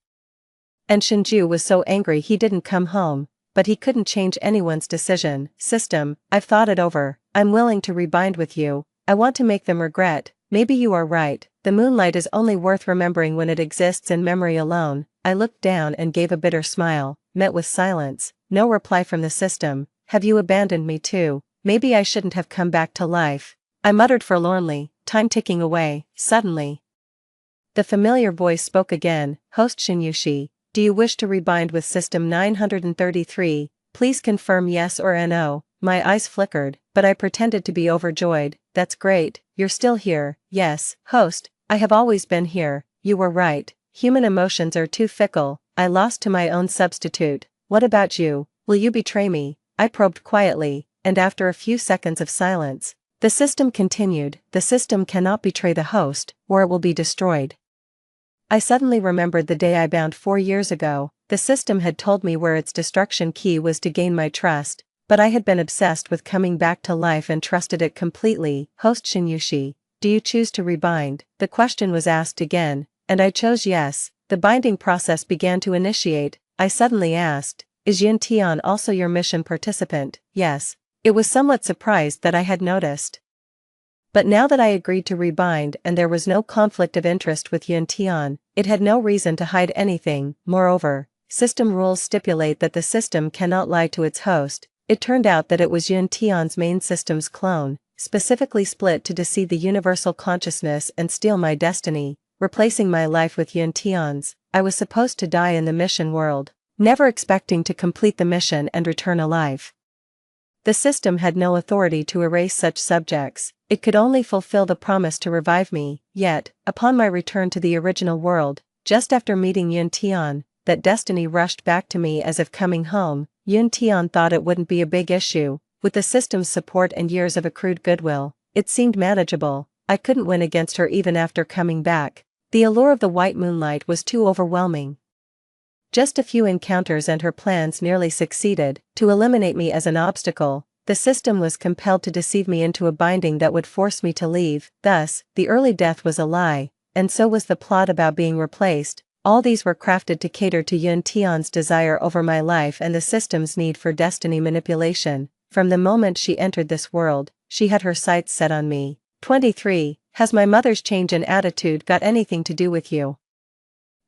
and Shinju was so angry he didn't come home, but he couldn't change anyone's decision. System, I've thought it over. I'm willing to rebind with you. I want to make them regret. Maybe you are right. The moonlight is only worth remembering when it exists in memory alone. I looked down and gave a bitter smile, met with silence. No reply from the system. Have you abandoned me too? Maybe I shouldn't have come back to life, I muttered forlornly, time ticking away. Suddenly, the familiar voice spoke again. Host Shinyushi, do you wish to rebind with System 933? Please confirm yes or no. My eyes flickered, but I pretended to be overjoyed. That's great, you're still here. Yes, host, I have always been here. You were right. Human emotions are too fickle. I lost to my own substitute. What about you? Will you betray me? I probed quietly, and after a few seconds of silence, the system continued. The system cannot betray the host, or it will be destroyed. I suddenly remembered the day I bound 4 years ago. The system had told me where its destruction key was to gain my trust, but I had been obsessed with coming back to life and trusted it completely. Host Shinyushi, do you choose to rebind? The question was asked again, and I chose yes. The binding process began to initiate. I suddenly asked, is Yun Tian also your mission participant? Yes. It was somewhat surprised that I had noticed. But now that I agreed to rebind and there was no conflict of interest with Yun Tian, it had no reason to hide anything. Moreover, system rules stipulate that the system cannot lie to its host. It turned out that it was Yun Tian's main system's clone, specifically split to deceive the universal consciousness and steal my destiny, replacing my life with Yun Tian's. I was supposed to die in the mission world, never expecting to complete the mission and return alive. The system had no authority to erase such subjects, it could only fulfill the promise to revive me. Yet, upon my return to the original world, just after meeting Yun Tian, that destiny rushed back to me as if coming home. Yun Tian thought it wouldn't be a big issue. With the system's support and years of accrued goodwill, it seemed manageable. I couldn't win against her even after coming back. The allure of the white moonlight was too overwhelming. Just a few encounters and her plans nearly succeeded. To eliminate me as an obstacle, the system was compelled to deceive me into a binding that would force me to leave. Thus, the early death was a lie, and so was the plot about being replaced. All these were crafted to cater to Yun Tian's desire over my life and the system's need for destiny manipulation. From the moment she entered this world, she had her sights set on me. 23. Has my mother's change in attitude got anything to do with you?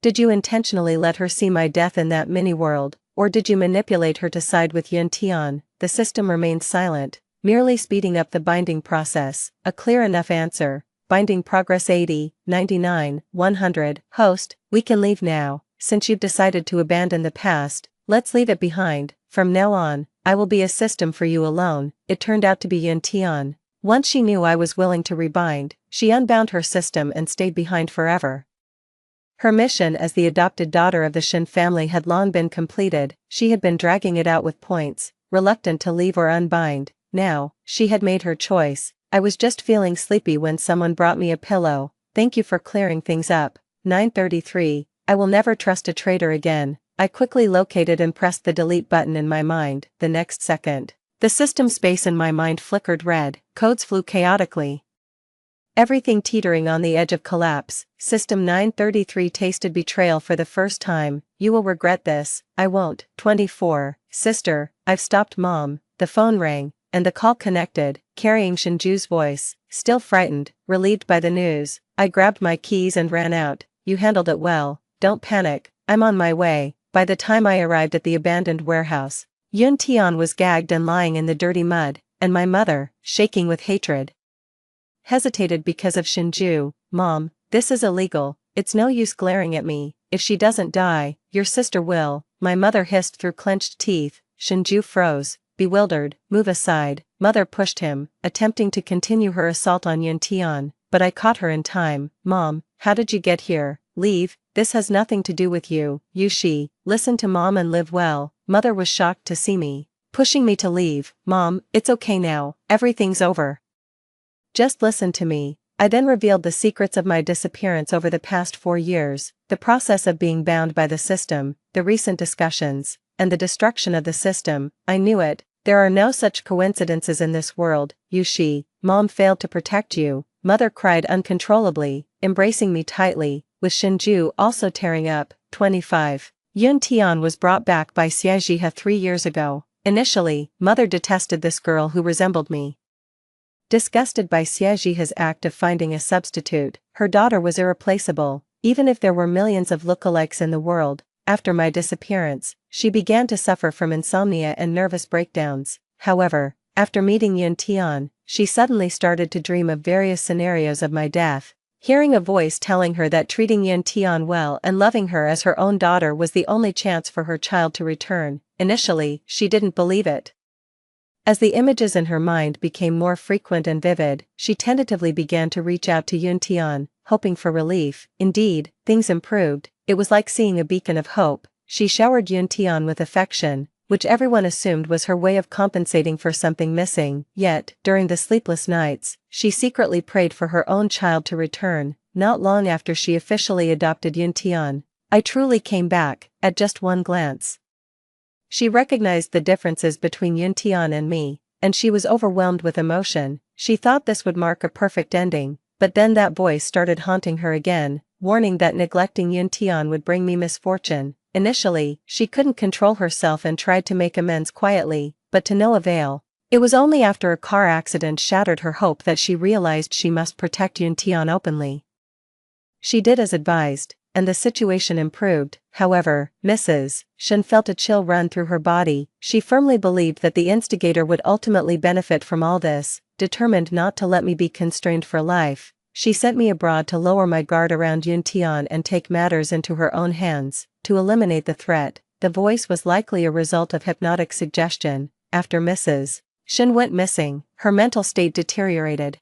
Did you intentionally let her see my death in that mini-world, or did you manipulate her to side with Yun Tian? The system remained silent, merely speeding up the binding process. A clear enough answer. Binding progress 80, 99, 100. Host, we can leave now. Since you've decided to abandon the past, let's leave it behind. From now on, I will be a system for you alone. It turned out to be Yun Tian. Once she knew I was willing to rebind, she unbound her system and stayed behind forever. Her mission as the adopted daughter of the Shen family had long been completed. She had been dragging it out with points, reluctant to leave or unbind. Now, she had made her choice. I was just feeling sleepy when someone brought me a pillow. Thank you for clearing things up. 9:33. I will never trust a traitor again. I quickly located and pressed the delete button in my mind. The next second, the system space in my mind flickered red. Codes flew chaotically, everything teetering on the edge of collapse. System 933 tasted betrayal for the first time. You will regret this. I won't. 24. Sister, I've stopped Mom. The phone rang, and the call connected, carrying Shinju's voice. Still frightened, relieved by the news, I grabbed my keys and ran out. You handled it well. Don't panic, I'm on my way. By the time I arrived at the abandoned warehouse, Yun Tian was gagged and lying in the dirty mud, and my mother, shaking with hatred, hesitated because of Shinju. Mom, this is illegal. It's no use glaring at me. If she doesn't die, your sister will. My mother hissed through clenched teeth. Shinju froze, bewildered. Move aside. Mother pushed him, attempting to continue her assault on Yun Tian, but I caught her in time. Mom, how did you get here? Leave. This has nothing to do with you. Yushi, listen to Mom and live well. Mother was shocked to see me, pushing me to leave. Mom, it's okay now. Everything's over. Just listen to me. I then revealed the secrets of my disappearance over the past 4 years, the process of being bound by the system, the recent discussions, and the destruction of the system. I knew it. There are no such coincidences in this world. Yushi, Mom failed to protect you. Mother cried uncontrollably, embracing me tightly, with Shinju also tearing up. 25. Yun Tian was brought back by Xiejihe 3 years ago. Initially, Mother detested this girl who resembled me. Disgusted by Xiejihe's act of finding a substitute, her daughter was irreplaceable. Even if there were millions of lookalikes in the world, after my disappearance, she began to suffer from insomnia and nervous breakdowns. However, after meeting Yun Tian, she suddenly started to dream of various scenarios of my death. Hearing a voice telling her that treating Yun Tian well and loving her as her own daughter was the only chance for her child to return. Initially, she didn't believe it. As the images in her mind became more frequent and vivid, she tentatively began to reach out to Yun Tian, hoping for relief. Indeed, things improved. It was like seeing a beacon of hope. She showered Yun Tian with affection, which everyone assumed was her way of compensating for something missing. Yet, during the sleepless nights, she secretly prayed for her own child to return. Not long after she officially adopted Yun Tian, I truly came back. At just one glance, she recognized the differences between Yun Tian and me, and she was overwhelmed with emotion. She thought this would mark a perfect ending, but then that voice started haunting her again, warning that neglecting Yun Tian would bring me misfortune. Initially, she couldn't control herself and tried to make amends quietly, but to no avail. It was only after a car accident shattered her hope that she realized she must protect Yun Tian openly. She did as advised, and the situation improved. However, Mrs. Shen felt a chill run through her body. She firmly believed that the instigator would ultimately benefit from all this. Determined not to let me be constrained for life, she sent me abroad to lower my guard around Yun Tian and take matters into her own hands. To eliminate the threat, the voice was likely a result of hypnotic suggestion. After Mrs. Shen went missing, her mental state deteriorated,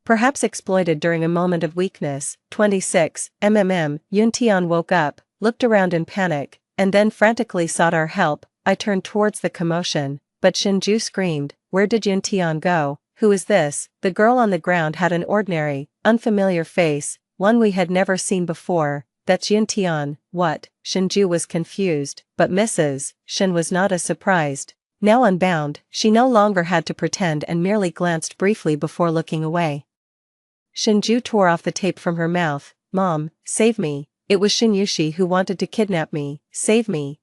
perhaps exploited during a moment of weakness. 26. Yun Tian woke up, looked around in panic, and then frantically sought our help. I turned towards the commotion, but Shinju screamed, "Where did Yun Tian go? Who is this?" The girl on the ground had an ordinary, unfamiliar face, one we had never seen before. that's Yuntian. What? Shinju was confused, but Mrs. Shin was not as surprised. Now unbound, she no longer had to pretend and merely glanced briefly before looking away. Shinju tore off the tape from her mouth. Mom, save me. It was Shinyushi who wanted to kidnap me. Save me.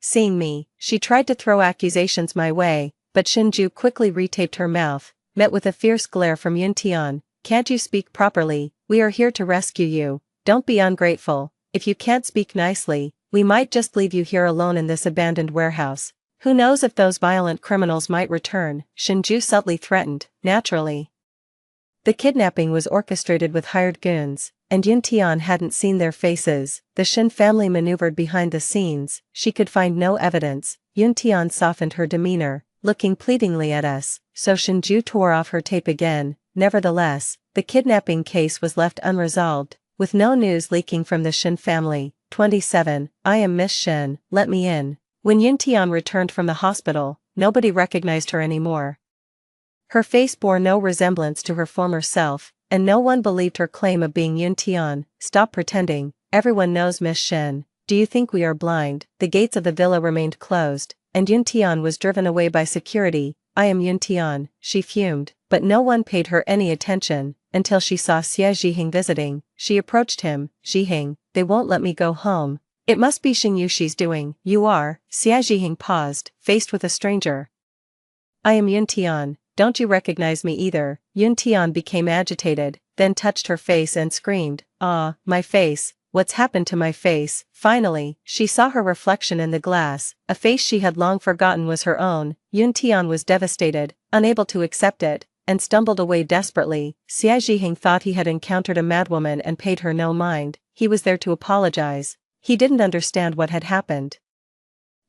Seeing me, she tried to throw accusations my way, but Shinju quickly retaped her mouth, met with a fierce glare from Yuntian. Can't you speak properly? We are here to rescue you. Don't be ungrateful. If you can't speak nicely, we might just leave you here alone in this abandoned warehouse. Who knows if those violent criminals might return, Shinju subtly threatened, naturally. The kidnapping was orchestrated with hired goons, and Yuntian hadn't seen their faces. The Shin family maneuvered behind the scenes. She could find no evidence. Yuntian softened her demeanor, looking pleadingly at us, so Shinju tore off her tape again. Nevertheless, the kidnapping case was left unresolved, with no news leaking from the Shin family. 27. I am Miss Shin, let me in. When Yuntian returned from the hospital, nobody recognized her anymore. Her face bore no resemblance to her former self, and no one believed her claim of being Yuntian. Stop pretending, everyone knows Miss Shin. Do you think we are blind? The gates of the villa remained closed, and Yuntian was driven away by security. I am Yuntian, she fumed, but no one paid her any attention, until she saw Xie Zhiheng visiting. She approached him. Zhiheng, they won't let me go home. It must be Shinyushi's doing. You are. Xie Zhiheng paused, faced with a stranger. I am Yuntian. Don't you recognize me either? Yuntian became agitated, then touched her face and screamed, Ah, my face, what's happened to my face? Finally, she saw her reflection in the glass. A face she had long forgotten was her own. Yuntian was devastated, unable to accept it, and stumbled away desperately. Xie Zhiheng thought he had encountered a madwoman and paid her no mind. He was there to apologize. He didn't understand what had happened.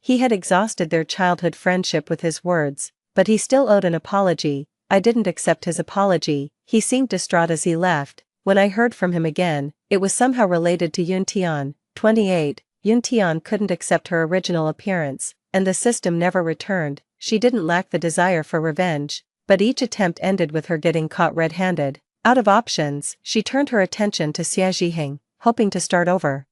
He had exhausted their childhood friendship with his words, but he still owed an apology. I didn't accept his apology. He seemed distraught as he left. When I heard from him again, it was somehow related to Yuntian. 28. Yuntian couldn't accept her original appearance, and the system never returned. She didn't lack the desire for revenge, but each attempt ended with her getting caught red-handed. Out of options, she turned her attention to Xie Zhiheng, hoping to start over.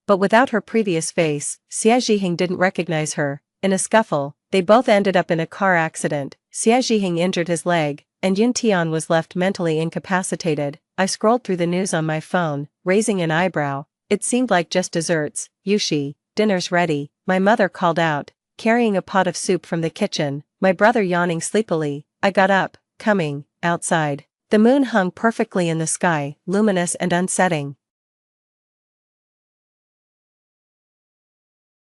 But without her previous face, Xie Zhiheng didn't recognize her. In a scuffle, they both ended up in a car accident. Xie Zhiheng injured his leg, and Yuntian was left mentally incapacitated. I scrolled through the news on my phone, raising an eyebrow. It seemed like just desserts. Yushi, dinner's ready, my mother called out, carrying a pot of soup from the kitchen, my brother yawning sleepily. I got up, coming, outside. The moon hung perfectly in the sky, luminous and unsetting.